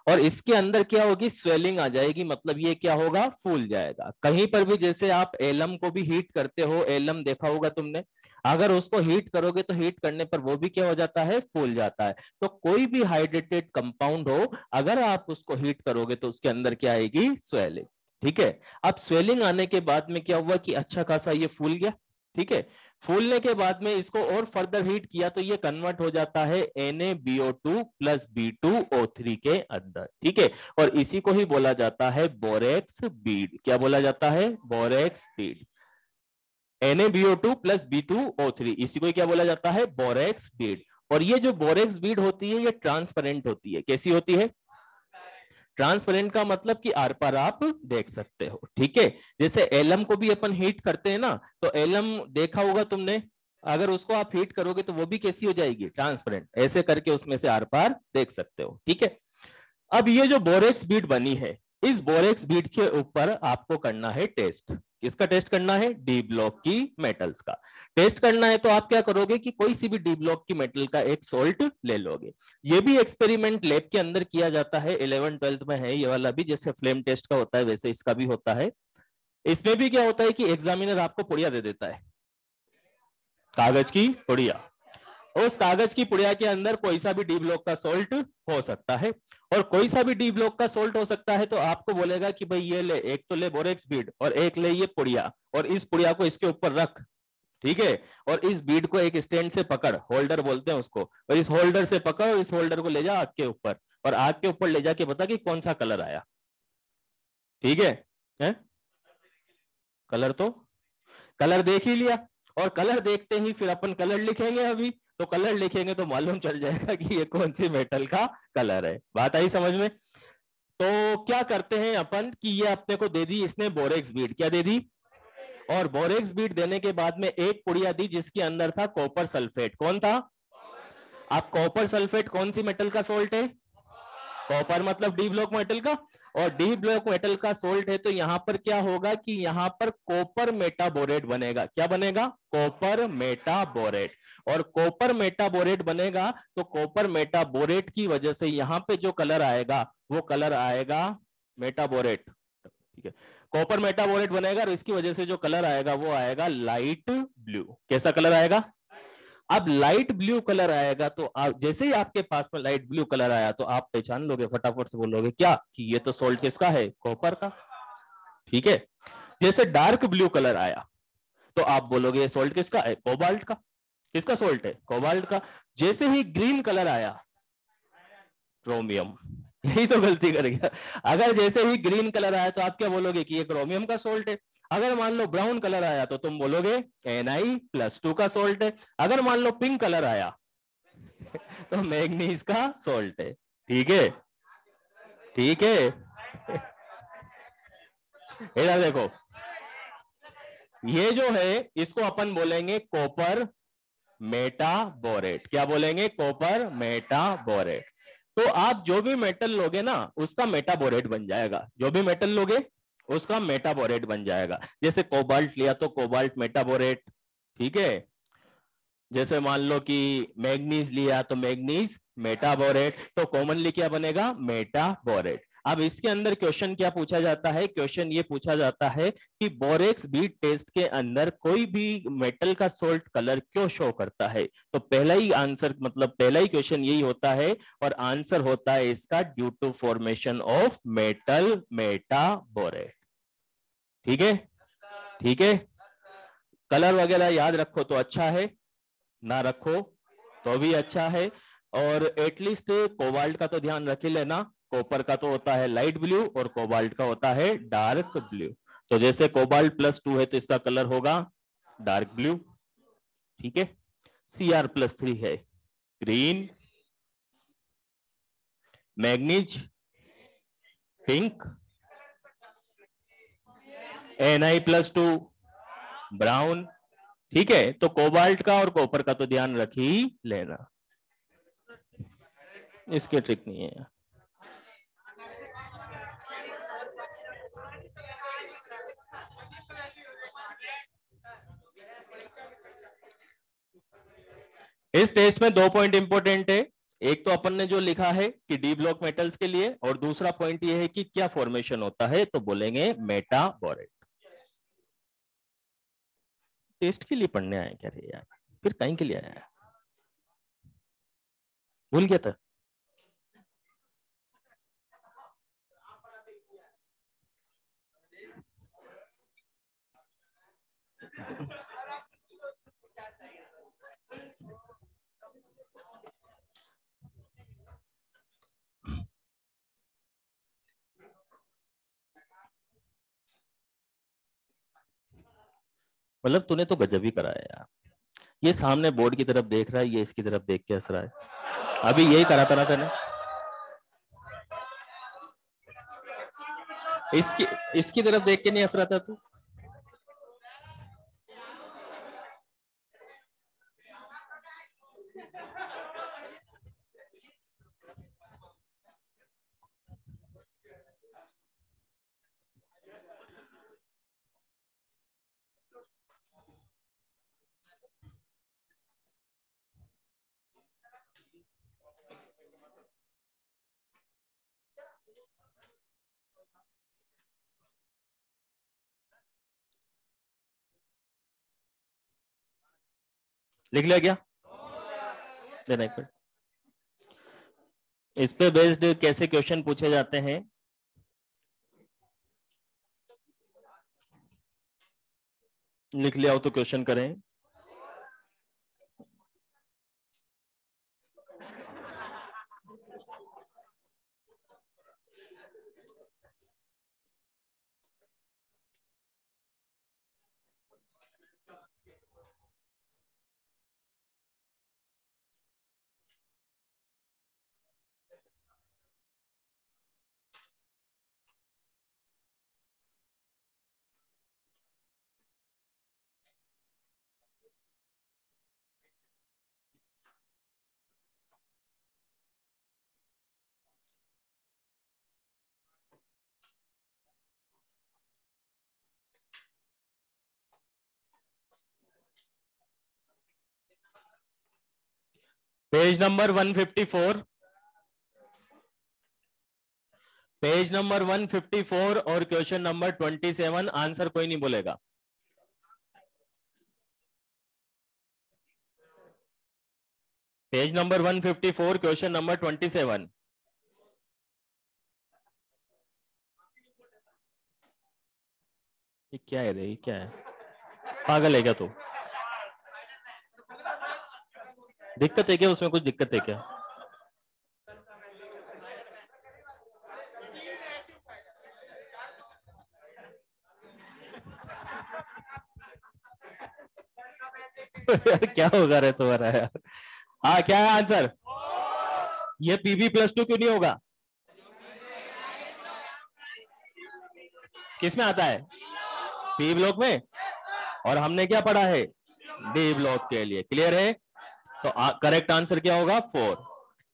और इसके अंदर क्या होगी? स्वेलिंग आ जाएगी, मतलब ये क्या होगा? फूल जाएगा। कहीं पर भी जैसे आप एलम को भी हीट करते हो, एलम देखा होगा तुमने, अगर उसको हीट करोगे तो हीट करने पर वो भी क्या हो जाता है? फूल जाता है। तो कोई भी हाइड्रेटेड कंपाउंड हो, अगर आप उसको हीट करोगे तो उसके अंदर क्या आएगी? स्वेलिंग, ठीक है। अब स्वेलिंग आने के बाद में क्या हुआ कि अच्छा खासा ये फूल गया, ठीक है। फूलने के बाद में इसको और फर्दर हीट किया तो ये कन्वर्ट हो जाता है NaBO2 प्लस B2O3 के अंदर, ठीक है। और इसी को ही बोला जाता है बोरेक्स बीड। क्या बोला जाता है? Borax bead. NaBO2 plus B2O3, इसी को क्या बोला जाता है? Borax bead. और ये जो बोरेक्स बीड होती है ये ट्रांसपेरेंट होती है। कैसी होती है? ट्रांसपेरेंट का मतलब कि आर पार आप देख सकते हो, ठीक है। जैसे एलम को भी अपन हीट करते हैं ना, तो एलम देखा होगा तुमने, अगर उसको आप हीट करोगे तो वो भी कैसी हो जाएगी? ट्रांसपेरेंट। ऐसे करके उसमें से आर पार देख सकते हो, ठीक है। अब ये जो बोरेक्स बीड बनी है, इस बोरेक्स बीड के ऊपर आपको करना है टेस्ट। किसका टेस्ट करना है? डी ब्लॉक की मेटल्स का टेस्ट करना है। तो आप क्या करोगे कि कोई सी भी डी ब्लॉक की मेटल का एक सोल्ट ले लोगे। ये भी एक्सपेरिमेंट लैब के अंदर किया जाता है, 11th-12th में है ये वाला भी। जैसे फ्लेम टेस्ट का होता है वैसे इसका भी होता है। इसमें भी क्या होता है कि एग्जामिनर आपको पुड़िया दे देता है, कागज की पुड़िया। उस कागज की पुड़िया के अंदर कोई सा भी डी ब्लॉक का सोल्ट हो सकता है, और कोई सा भी डी ब्लॉक का सोल्ट हो सकता है। तो आपको बोलेगा कि भाई ये ले, एक तो ले बोरेक्स बीड और एक ले ये पुड़िया, और इस पुड़िया को इसके ऊपर रख, ठीक है। और इस बीड को एक स्टैंड से पकड़, होल्डर बोलते हैं उसको, और इस होल्डर से पकड़ और इस होल्डर को ले जा आग के ऊपर, और आग के ऊपर ले जाके बता कि कौन सा कलर आया। ठीक है? कलर तो कलर देख ही लिया, और कलर देखते ही फिर अपन कलर लिखेंगे। अभी तो कलर लिखेंगे तो मालूम चल जाएगा कि ये कौन सी मेटल का कलर है। बात आई समझ में? तो क्या करते हैं अपन कि ये अपने को दे दी इसने बोरेक्स बीड, क्या दे दी, और बोरेक्स बीड देने के बाद में एक पुड़िया दी जिसके अंदर था कॉपर सल्फेट। कौन था? अब कॉपर सल्फेट कौन सी मेटल का सोल्ट है? कॉपर मतलब डी ब्लॉक मेटल का, और डी ब्लॉक मेटल का सोल्ट है तो यहां पर क्या होगा कि यहां पर कॉपर मेटाबोरेट बनेगा। क्या बनेगा? Copper metaborate. और कॉपर मेटाबोरेट बनेगा तो कॉपर मेटाबोरेट की वजह से यहां पे जो कलर आएगा वो कलर आएगा मेटाबोरेट। ठीक है, कॉपर मेटाबोरेट बनेगा और इसकी वजह से जो कलर आएगा वो आएगा लाइट ब्लू। कैसा कलर आएगा? अब लाइट ब्लू कलर आएगा तो आप जैसे ही आपके पास में लाइट ब्लू कलर आया तो आप पहचान लोगे, फटाफट से बोलोगे क्या कि ये तो सोल्ट किसका है? कॉपर का। ठीक है, जैसे डार्क ब्लू कलर आया तो आप बोलोगे ये सोल्ट किसका है? कोबाल्ट का। किसका सोल्ट है? कोबाल्ट का। जैसे ही ग्रीन कलर आया, क्रोमियम। यही तो गलती कर गया। अगर जैसे ही ग्रीन कलर आया तो आप क्या बोलोगे कि ये क्रोमियम का सोल्ट है। अगर मान लो ब्राउन कलर आया तो तुम बोलोगे Na+2 का सोल्ट है। अगर मान लो पिंक कलर आया तो मैग्नीज का सोल्ट है। ठीक है? ठीक है? इधर देखो, ये जो है इसको अपन बोलेंगे कॉपर मेटाबोरेट। क्या बोलेंगे? Copper metaborate. तो आप जो भी मेटल लोगे ना उसका मेटाबोरेट बन जाएगा। जो भी मेटल लोगे उसका मेटाबोरेट बन जाएगा। जैसे कोबाल्ट लिया तो कोबाल्ट मेटाबोरेट। ठीक है? जैसे मान लो कि मैग्नीज लिया तो मैग्नीज मेटाबोरेट। तो कॉमनली क्या बनेगा? मेटाबोरेट। अब इसके अंदर क्वेश्चन क्या पूछा जाता है? क्वेश्चन ये पूछा जाता है कि बोरेक्स बीड टेस्ट के अंदर कोई भी मेटल का सोल्ट कलर क्यों शो करता है? तो पहला ही आंसर मतलब पहला ही क्वेश्चन यही होता है, और आंसर होता है इसका due to formation of metal metaborate. ठीक है? ठीक है? कलर वगैरह याद रखो तो अच्छा है, ना रखो तो भी अच्छा है। और एटलीस्ट कोबाल्ट का तो ध्यान रख ही लेना, कॉपर का तो होता है लाइट ब्लू और कोबाल्ट का होता है डार्क ब्लू। तो जैसे कोबाल्ट +2 है तो इसका कलर होगा डार्क ब्लू। ठीक है? Cr+3 है green, manganese pink, Na+2 brown. ठीक है? तो कोबाल्ट का और कॉपर का तो ध्यान रख ही लेना, इसके ट्रिक नहीं है। इस टेस्ट में 2 पॉइंट इंपॉर्टेंट है। एक तो अपन ने जो लिखा है कि डी ब्लॉक मेटल्स के लिए, और दूसरा पॉइंट ये है कि क्या फॉर्मेशन होता है, तो बोलेंगे मेटाबोरेट। टेस्ट के लिए पढ़ने आए क्या रे यार, फिर कहीं के लिए आया? भूल गया था। मतलब तूने तो गजब ही कराया यार। ये सामने बोर्ड की तरफ देख रहा है, ये इसकी तरफ देख के हंस रहा है। अभी यही करा था ना तेने? इसकी इसकी तरफ देख के नहीं हंस रहा था तू? लिख लिया क्या? देना एक मिनट। इस पे बेस्ड कैसे क्वेश्चन पूछे जाते हैं? लिख लिया हो तो क्वेश्चन करें। पेज नंबर 154, पेज नंबर 154 और क्वेश्चन नंबर 27। आंसर कोई नहीं बोलेगा। Page number 154, question number 27। ये क्या है रे, क्या है, पागल है क्या तू? दिक्कत है क्या उसमें, कुछ दिक्कत है क्या? यार क्या होगा रे तुम्हारा यार? हाँ, क्या है आंसर? ये पीबी +2 क्यों नहीं होगा? किस में आता है? पी ब्लॉक में। और हमने क्या पढ़ा है? डी ब्लॉक के लिए। क्लियर है? तो करेक्ट आंसर क्या होगा? 4।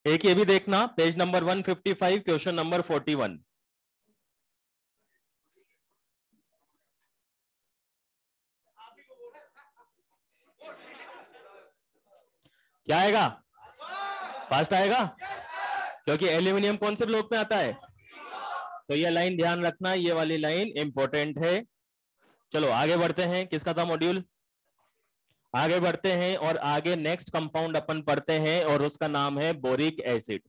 एक ये भी देखना, पेज नंबर 155, क्वेश्चन नंबर 41। क्या आएगा? फास्ट आएगा, क्योंकि एल्यूमिनियम कौन से ब्लॉक में आता है? तो ये लाइन ध्यान रखना, ये वाली लाइन इंपॉर्टेंट है। चलो आगे बढ़ते हैं। किसका था मॉड्यूल? आगे बढ़ते हैं और आगे नेक्स्ट कंपाउंड अपन पढ़ते हैं और उसका नाम है बोरिक एसिड।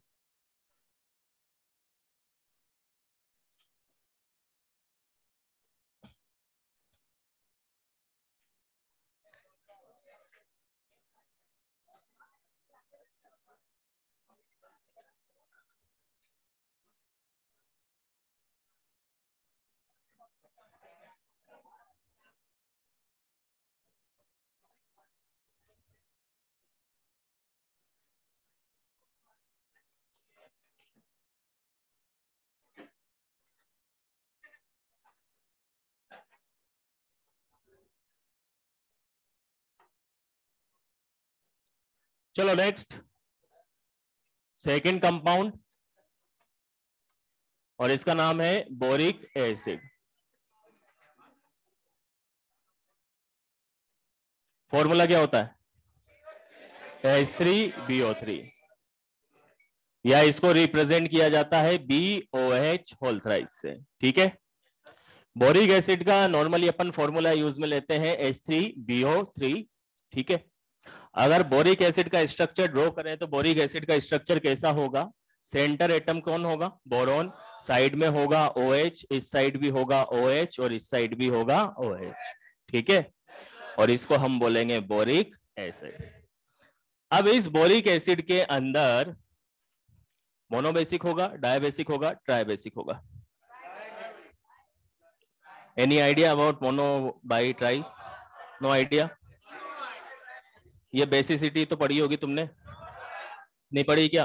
चलो नेक्स्ट, सेकंड कंपाउंड, और इसका नाम है बोरिक एसिड। फॉर्मूला क्या होता है? H3BO3, या इसको रिप्रेजेंट किया जाता है BOH होल थ्राइस से। ठीक है, बोरिक एसिड का नॉर्मली अपन फॉर्मूला यूज में लेते हैं H3BO3। ठीक है, अगर बोरिक एसिड का स्ट्रक्चर ड्रॉ करें तो बोरिक एसिड का स्ट्रक्चर कैसा होगा? सेंटर एटम कौन होगा? बोरॉन। साइड में होगा OH, इस साइड भी होगा OH और इस साइड भी होगा OH। ठीक है, और इसको हम बोलेंगे बोरिक एसिड। अब इस बोरिक एसिड के अंदर मोनोबेसिक होगा, डायबेसिक होगा, ट्राइबेसिक होगा? Any idea about mono, bi, tri? No idea. ये बेसिसिटी तो पढ़ी होगी तुमने, नहीं पढ़ी क्या?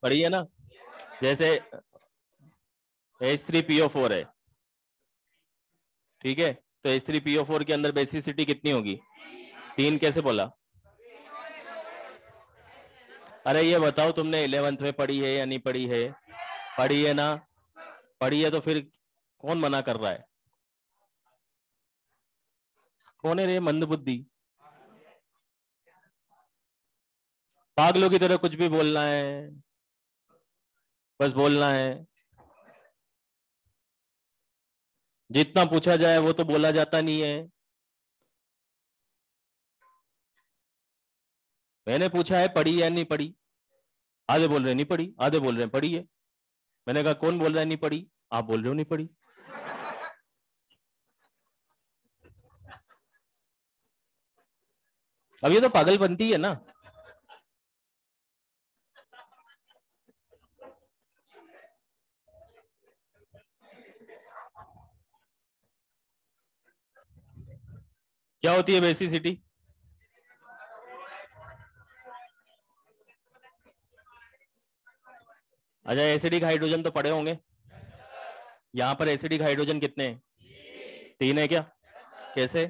पढ़ी है ना? जैसे H3PO4 है, ठीक है, तो H3PO4 के अंदर बेसिसिटी कितनी होगी? 3। कैसे बोला? अरे ये बताओ, तुमने 11th में पढ़ी है या नहीं पढ़ी है? पढ़ी है ना? पढ़ी है तो फिर कौन मना कर रहा है? कौन है रे मंदबुद्धि? पागलों की तरह कुछ भी बोलना है, बस बोलना है। जितना पूछा जाए वो तो बोला जाता नहीं है। मैंने पूछा है पढ़ी या नहीं पढ़ी? आधे बोल रहे नहीं पढ़ी, आधे बोल रहे हैं पढ़ी है। मैंने कहा कौन बोल रहा है नहीं पढ़ी? आप बोल रहे हो नहीं पढ़ी। अब ये तो पागलपंती है ना। क्या होती है बेसिसिटी? अच्छा, एसिडिक हाइड्रोजन तो पढ़े होंगे। यहां पर एसिडिक हाइड्रोजन कितने हैं? 3 है क्या? कैसे?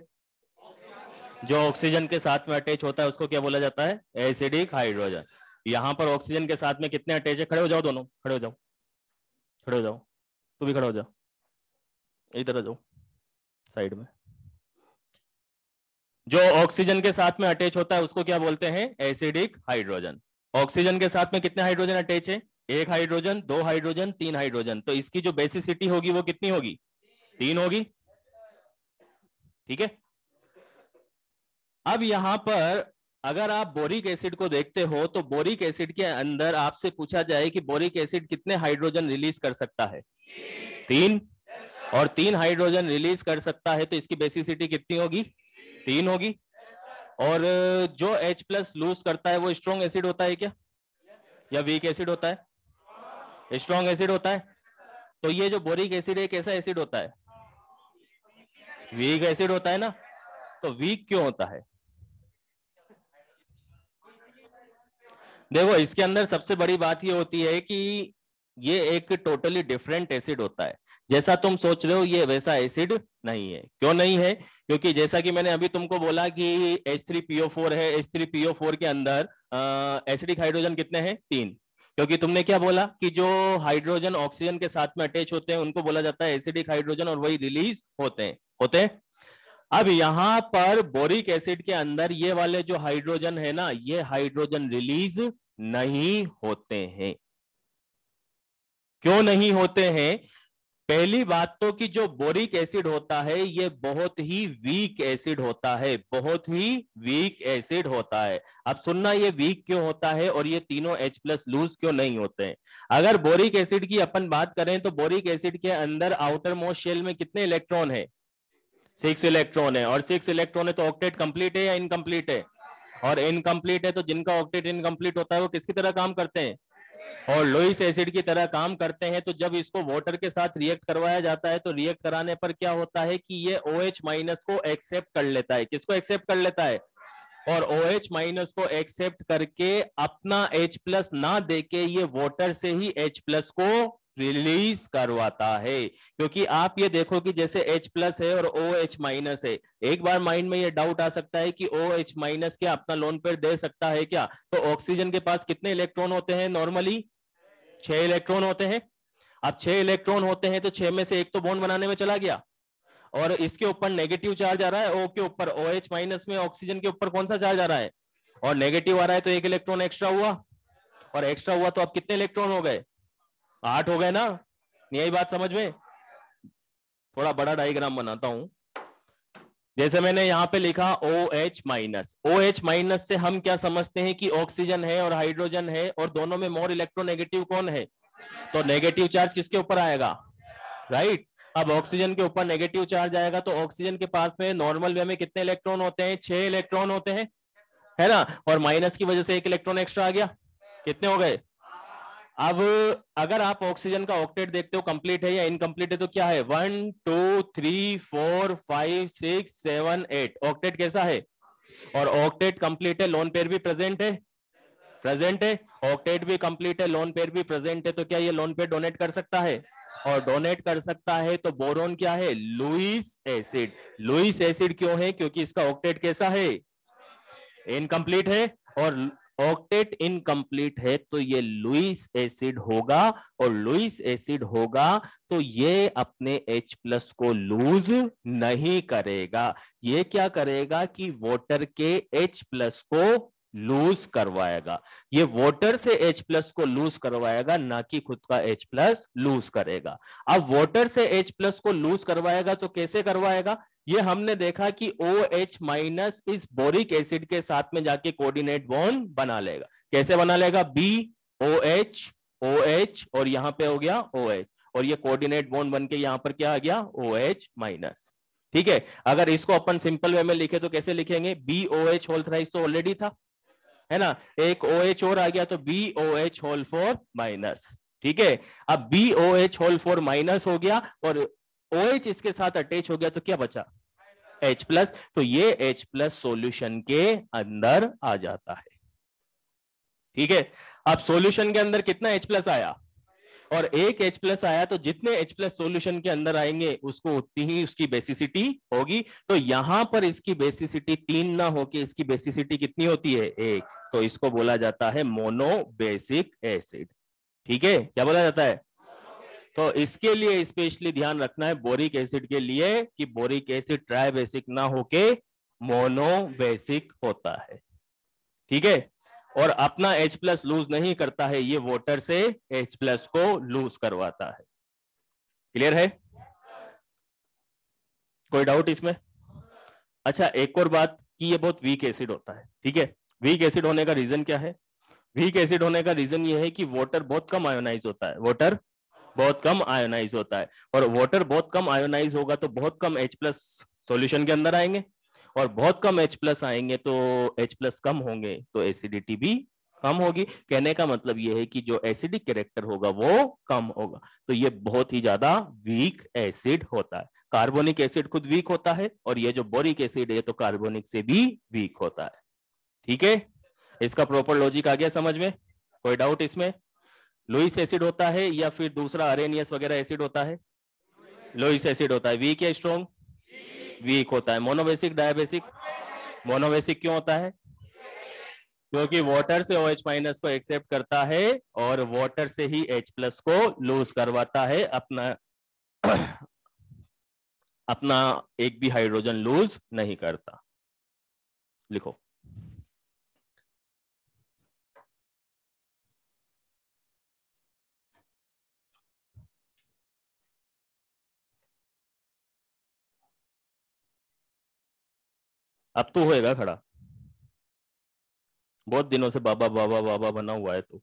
जो ऑक्सीजन के साथ में अटैच होता है उसको क्या बोला जाता है? Acidic hydrogen. यहां पर ऑक्सीजन के साथ में कितने अटैच है? खड़े हो जाओ दोनों, खड़े हो जाओ, खड़े हो जाओ। तू भी खड़ा हो जा, इधर आ जाओ साइड में। जो ऑक्सीजन के साथ में अटैच होता है उसको क्या बोलते हैं? Acidic hydrogen. ऑक्सीजन के साथ में कितने हाइड्रोजन अटैच है? एक हाइड्रोजन, दो हाइड्रोजन, तीन हाइड्रोजन। तो इसकी जो बेसिसिटी होगी वो कितनी होगी? 3 होगी। ठीक है। अब यहां पर अगर आप बोरिक एसिड को देखते हो तो बोरिक एसिड के अंदर आपसे पूछा जाए कि बोरिक एसिड कितने हाइड्रोजन रिलीज कर सकता है? 3। और 3 हाइड्रोजन रिलीज कर सकता है तो इसकी बेसिसिटी कितनी होगी? 3 होगी। और जो H+ लूज करता है वो स्ट्रॉन्ग एसिड होता है क्या, या वीक एसिड होता है? स्ट्रॉन्ग एसिड होता है। तो ये जो बोरिक एसिड है कैसा एसिड होता है? वीक एसिड होता है ना। तो वीक क्यों होता है? देखो इसके अंदर सबसे बड़ी बात ये होती है कि ये एक टोटली डिफरेंट एसिड होता है। जैसा तुम सोच रहे हो ये वैसा एसिड नहीं है। क्यों नहीं है? क्योंकि जैसा कि मैंने अभी तुमको बोला कि H3PO4 है, H3PO4 के अंदर एसिडिक हाइड्रोजन कितने हैं? 3। क्योंकि तुमने क्या बोला कि जो हाइड्रोजन ऑक्सीजन के साथ में अटैच होते हैं उनको बोला जाता है एसिडिक हाइड्रोजन, और वही रिलीज होते हैं। अब यहां पर बोरिक एसिड के अंदर ये वाले जो हाइड्रोजन है ना, ये हाइड्रोजन रिलीज नहीं होते हैं। क्यों नहीं होते हैं? पहली बात तो कि जो बोरिक एसिड होता है ये बहुत ही वीक एसिड होता है, बहुत ही वीक एसिड होता है। अब सुनना, ये वीक क्यों होता है और ये तीनों H+ लूज क्यों नहीं होते हैं? अगर बोरिक एसिड की अपन बात करें तो बोरिक एसिड के अंदर आउटर मोस्ट शेल में कितने इलेक्ट्रॉन है? 6 इलेक्ट्रॉन है। और 6 इलेक्ट्रॉन है तो ऑक्टेट कंप्लीट है या इनकम्प्लीट है? और इनकम्प्लीट है तो जिनका ऑक्टेट इनकम्प्लीट होता है वो किसकी तरह काम करते हैं? और लुईस एसिड की तरह काम करते हैं। तो जब इसको वाटर के साथ रिएक्ट करवाया जाता है तो रिएक्ट कराने पर क्या होता है कि ये OH- को एक्सेप्ट कर लेता है। किसको एक्सेप्ट कर लेता है? और OH- को एक्सेप्ट करके अपना H+ ना देके ये वाटर से ही H+ को रिलीज करवाता है। क्योंकि आप ये देखो कि जैसे H+ है और OH- है, एक बार माइंड में ये डाउट आ सकता है कि OH- क्या अपना लोन पेयर दे सकता है क्या? तो ऑक्सीजन के पास कितने इलेक्ट्रॉन होते हैं नॉर्मली? 6 इलेक्ट्रॉन होते हैं। अब 6 इलेक्ट्रॉन होते हैं तो 6 में से एक तो बॉन्ड बनाने में चला गया, और इसके ऊपर नेगेटिव चार्ज आ रहा है, O के ऊपर। OH- में ऑक्सीजन के ऊपर कौन सा चार्ज आ रहा है? और नेगेटिव आ रहा है, तो एक इलेक्ट्रॉन एक्स्ट्रा हुआ। और एक्स्ट्रा हुआ तो अब कितने इलेक्ट्रॉन हो गए? 8 हो गए ना। यही बात समझ में? थोड़ा बड़ा डायग्राम बनाता हूं। जैसे मैंने यहां पे लिखा OH- से हम क्या समझते हैं कि ऑक्सीजन है और हाइड्रोजन है, और दोनों में मोर इलेक्ट्रोनेगेटिव कौन है? तो नेगेटिव चार्ज किसके ऊपर आएगा? राइट। अब ऑक्सीजन के ऊपर नेगेटिव चार्ज आएगा तो ऑक्सीजन के पास में नॉर्मल वे में कितने इलेक्ट्रॉन होते हैं? 6 इलेक्ट्रॉन होते हैं, है ना। और माइनस की वजह से एक इलेक्ट्रॉन एक्स्ट्रा आ गया। कितने हो गए? अब अगर आप ऑक्सीजन का ऑक्टेट देखते हो कंप्लीट है या इनकम्प्लीट है तो क्या है? 1 2 3 4 5 6 7 8। ऑक्टेट कैसा है? और ऑक्टेट कंप्लीट है, लोन पेयर भी प्रेजेंट है। प्रेजेंट है। ऑक्टेट भी कंप्लीट है, लोन पेयर भी प्रेजेंट है। तो क्या ये लोन पेयर डोनेट कर सकता है? और डोनेट कर सकता है तो बोरोन क्या है? Lewis acid. लुईस एसिड क्यों है? क्योंकि इसका ऑक्टेट कैसा है? इनकम्प्लीट है। और ऑक्टेट इनकम्प्लीट है तो ये लुईस एसिड होगा। और लुईस एसिड होगा तो ये अपने H+ को लूज नहीं करेगा। ये क्या करेगा कि वाटर के H+ को लूज करवाएगा। ये वाटर से H+ को लूज करवाएगा, ना कि खुद का H+ लूज करेगा। अब वाटर से H+ को लूज करवाएगा तो कैसे करवाएगा? ये हमने देखा कि OH- इस बोरिक एसिड के साथ में जाके कोऑर्डिनेट बॉन्ड बना लेगा। कैसे बना लेगा? BOH OH, और यहां पे हो गया OH, और ये कोऑर्डिनेट बॉन्ड बन के यहां पर क्या आ गया? OH-। ठीक है। अगर इसको अपन सिंपल वे में लिखे तो कैसे लिखेंगे? BOH होल थ्राइस तो ऑलरेडी था, है ना। एक OH और आ गया तो BOH होल 4-। ठीक है। अब BOH होल 4- हो गया और OH इसके साथ अटैच हो गया तो क्या बचा? H+। तो ये H+ सॉल्यूशन के अंदर आ जाता है। ठीक है। अब सॉल्यूशन के अंदर कितना H+ आया? और एक H+ आया तो जितने H+ सॉल्यूशन के अंदर आएंगे उसको उतनी ही उसकी बेसिसिटी होगी। तो यहां पर इसकी बेसिसिटी 3 ना होके इसकी बेसिसिटी कितनी होती है? 1। तो इसको बोला जाता है मोनोबेसिक एसिड। ठीक है। क्या बोला जाता है? तो इसके लिए स्पेशली ध्यान रखना है बोरिक एसिड के लिए कि बोरिक एसिड ट्राइबेसिक ना होके मोनोबेसिक होता है। ठीक है। और अपना H+ लूज नहीं करता है, ये वाटर से H+ को लूज करवाता है। क्लियर है? कोई डाउट इसमें? अच्छा, एक और बात कि ये बहुत वीक एसिड होता है। ठीक है, वीक एसिड होने का रीजन क्या है? वीक एसिड होने का रीजन ये है कि वाटर बहुत कम आयोनाइज होता है, वाटर बहुत कम आयोनाइज होता है, और वाटर बहुत कम आयोनाइज होगा तो बहुत कम H+ सॉल्यूशन के अंदर आएंगे, और बहुत कम H+ आएंगे तो H+ कम होंगे तो एसिडिटी भी कम होगी। कहने का मतलब ये है कि जो एसिडिक कैरेक्टर होगा वो कम होगा, तो ये बहुत ही ज्यादा वीक एसिड होता है। कार्बोनिक एसिड खुद वीक होता है, और ये जो बोरिक एसिड है तो कार्बोनिक से भी वीक होता है। ठीक है, इसका प्रॉपर लॉजिक आ गया समझ में? कोई डाउट इसमें? लुईस एसिड होता है या फिर दूसरा अरेनियस वगैरह एसिड होता है? लुईस एसिड होता है। वीक या स्ट्रॉन्ग? वीक होता है। Monobasic dibasic? मोनोबेसिक क्यों होता है? क्योंकि वाटर से OH- को एक्सेप्ट करता है और वाटर से ही H+ को लूज करवाता है, अपना अपना एक भी हाइड्रोजन लूज नहीं करता। लिखो। अब तो होएगा खड़ा, बहुत दिनों से बाबा बाबा बाबा बना हुआ है तो।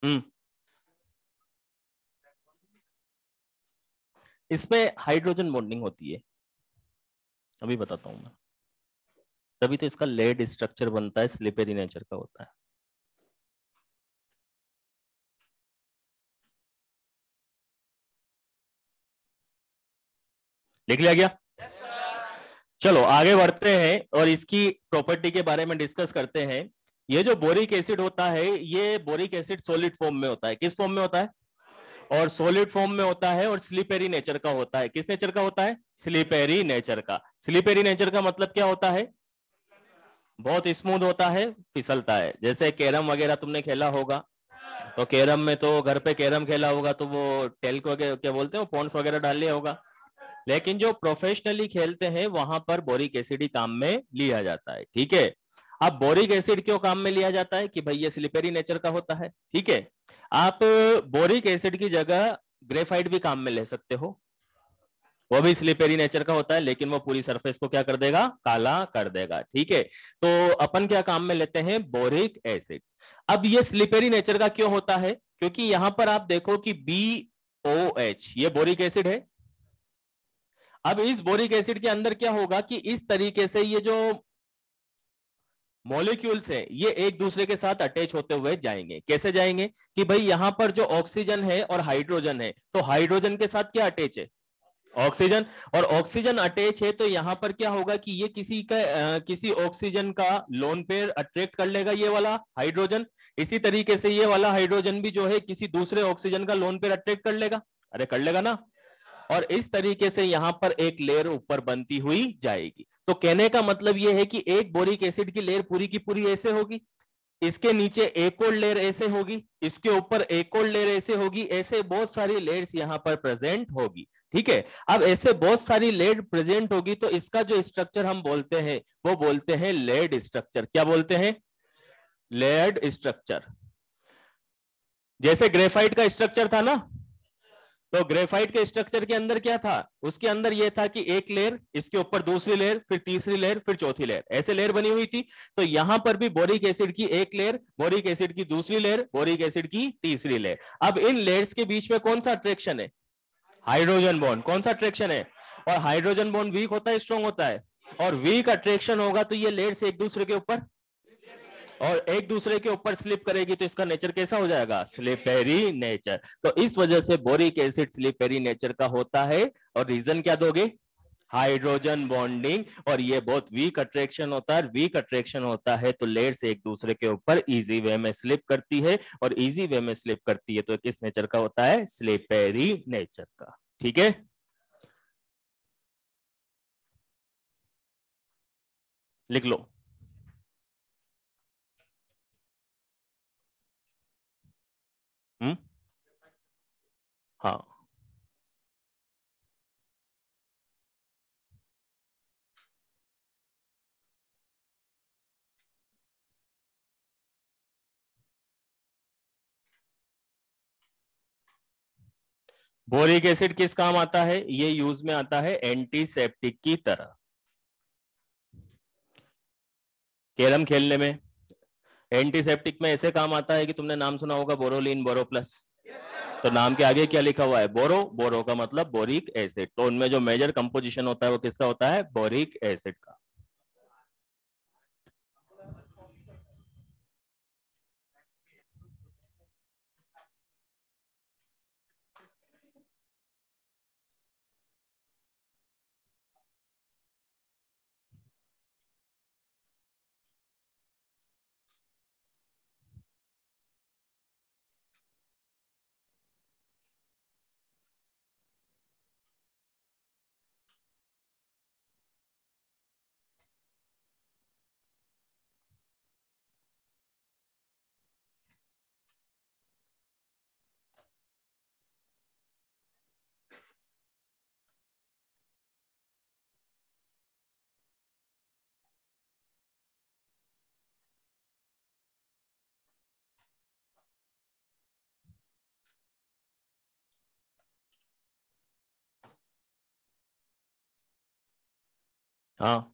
हम्म इसमें हाइड्रोजन बॉन्डिंग होती है, अभी बताता हूं मैं। तभी तो इसका लेड स्ट्रक्चर बनता है, स्लिपरी नेचर का होता है। लिख लिया गया? चलो आगे बढ़ते हैं और इसकी प्रॉपर्टी के बारे में डिस्कस करते हैं। ये जो बोरिक एसिड होता है, ये बोरिक एसिड सॉलिड फॉर्म में होता है। किस फॉर्म में होता है? और सॉलिड फॉर्म में होता है, और स्लिपेरी नेचर का होता है। किस नेचर का होता है? स्लिपेरी नेचर का। स्लिपेरी नेचर का मतलब क्या होता है? बहुत स्मूथ होता है, फिसलता है। जैसे कैरम वगैरह तुमने खेला होगा, तो कैरम में तो घर पे कैरम खेला होगा तो वो टेल को क्या बोलते हैं, वो पॉइंट्स वगैरह डाल लिया होगा। लेकिन जो प्रोफेशनली खेलते हैं वहां पर बोरिक एसिड ही काम में लिया जाता है। ठीक है, अब बोरिक एसिड क्यों काम में लिया जाता है? कि भाई ये स्लिपेरी नेचर का होता है। ठीक है, आप बोरिक एसिड की जगह ग्रेफाइट भी काम में ले सकते हो, वो भी स्लिपेरी नेचर का होता है, लेकिन वो पूरी सरफेस को क्या कर देगा? काला कर देगा। ठीक है, तो अपन क्या काम में लेते हैं? Boric acid. अब ये स्लिपेरी नेचर का क्यों होता है? क्योंकि यहां पर आप देखो कि BOH ये बोरिक एसिड है। अब इस बोरिक एसिड के अंदर क्या होगा कि इस तरीके से ये जो मॉलिक्यूल्स है ये एक दूसरे के साथ अटैच होते हुए जाएंगे। कैसे जाएंगे? कि भाई यहां पर जो ऑक्सीजन है और हाइड्रोजन है, तो हाइड्रोजन के साथ क्या अटैच है? ऑक्सीजन। और ऑक्सीजन अटैच है तो यहां पर क्या होगा कि ये किसी ऑक्सीजन का लोन पेयर अट्रैक्ट कर लेगा, ये वाला हाइड्रोजन। इसी तरीके से ये वाला हाइड्रोजन भी जो है किसी दूसरे ऑक्सीजन का लोन पेयर अट्रैक्ट कर लेगा। अरे कर लेगा ना। और इस तरीके से यहां पर एक लेयर ऊपर बनती हुई जाएगी। तो कहने का मतलब यह है कि एक बोरिक एसिड की लेयर पूरी की पूरी ऐसे होगी, इसके नीचे एक और लेयर ऐसे होगी, इसके ऊपर एक और लेयर ऐसे होगी, ऐसे बहुत सारी लेयर्स यहां पर प्रेजेंट होगी। ठीक है, अब ऐसे बहुत सारी लेयर प्रेजेंट होगी तो इसका जो स्ट्रक्चर हम बोलते हैं वो बोलते हैं लेड स्ट्रक्चर। क्या बोलते हैं? Layered structure. जैसे ग्रेफाइट का स्ट्रक्चर था ना, तो ग्रेफाइट के स्ट्रक्चर के अंदर क्या था, उसके अंदर यह था कि एक लेयर, इसके ऊपर दूसरी लेयर, फिर तीसरी लेयर, फिर चौथी लेयर, ऐसे लेयर बनी हुई थी। तो यहां पर भी बोरिक एसिड की एक लेयर, बोरिक एसिड की दूसरी लेयर, बोरिक एसिड की तीसरी लेयर। अब इन लेयर्स के बीच में कौन सा अट्रैक्शन है, हाइड्रोजन बॉन्ड। कौन सा अट्रैक्शन है, और हाइड्रोजन बॉन्ड वीक होता है स्ट्रॉन्ग होता है, और वीक अट्रैक्शन होगा तो ये लेयर्स एक दूसरे के ऊपर, और एक दूसरे के ऊपर स्लिप करेगी तो इसका नेचर कैसा हो जाएगा, स्लिपेरी नेचर। तो इस वजह से बोरिक एसिड स्लिपेरी नेचर का होता है। और रीजन क्या दोगे, हाइड्रोजन बॉन्डिंग, और ये बहुत वीक अट्रैक्शन होता है। वीक अट्रैक्शन होता है तो लेयर्स एक दूसरे के ऊपर इजी वे में स्लिप करती है, और इजी वे में स्लिप करती है तो किस नेचर का होता है, स्लिपेरी नेचर का। ठीक है, लिख लो। हम्म, हाँ। बोरिक एसिड किस काम आता है, ये यूज में आता है एंटीसेप्टिक की तरह, कैरम खेलने में। एंटीसेप्टिक में ऐसे काम आता है कि तुमने नाम सुना होगा बोरोलिन, बोरो प्लस। तो नाम के आगे क्या लिखा हुआ है, बोरो। बोरो का मतलब बोरिक एसिड। तो उनमें जो मेजर कंपोजिशन होता है वो किसका होता है, बोरिक एसिड का। हाँ,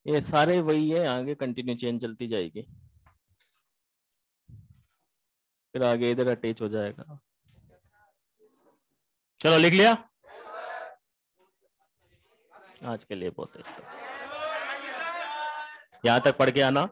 ये सारे वही है, आगे कंटिन्यू चेन चलती जाएगी, फिर आगे इधर अटैच हो जाएगा। चलो लिख लिया, आज के लिए बहुत है। यहां तक पढ़ के आना।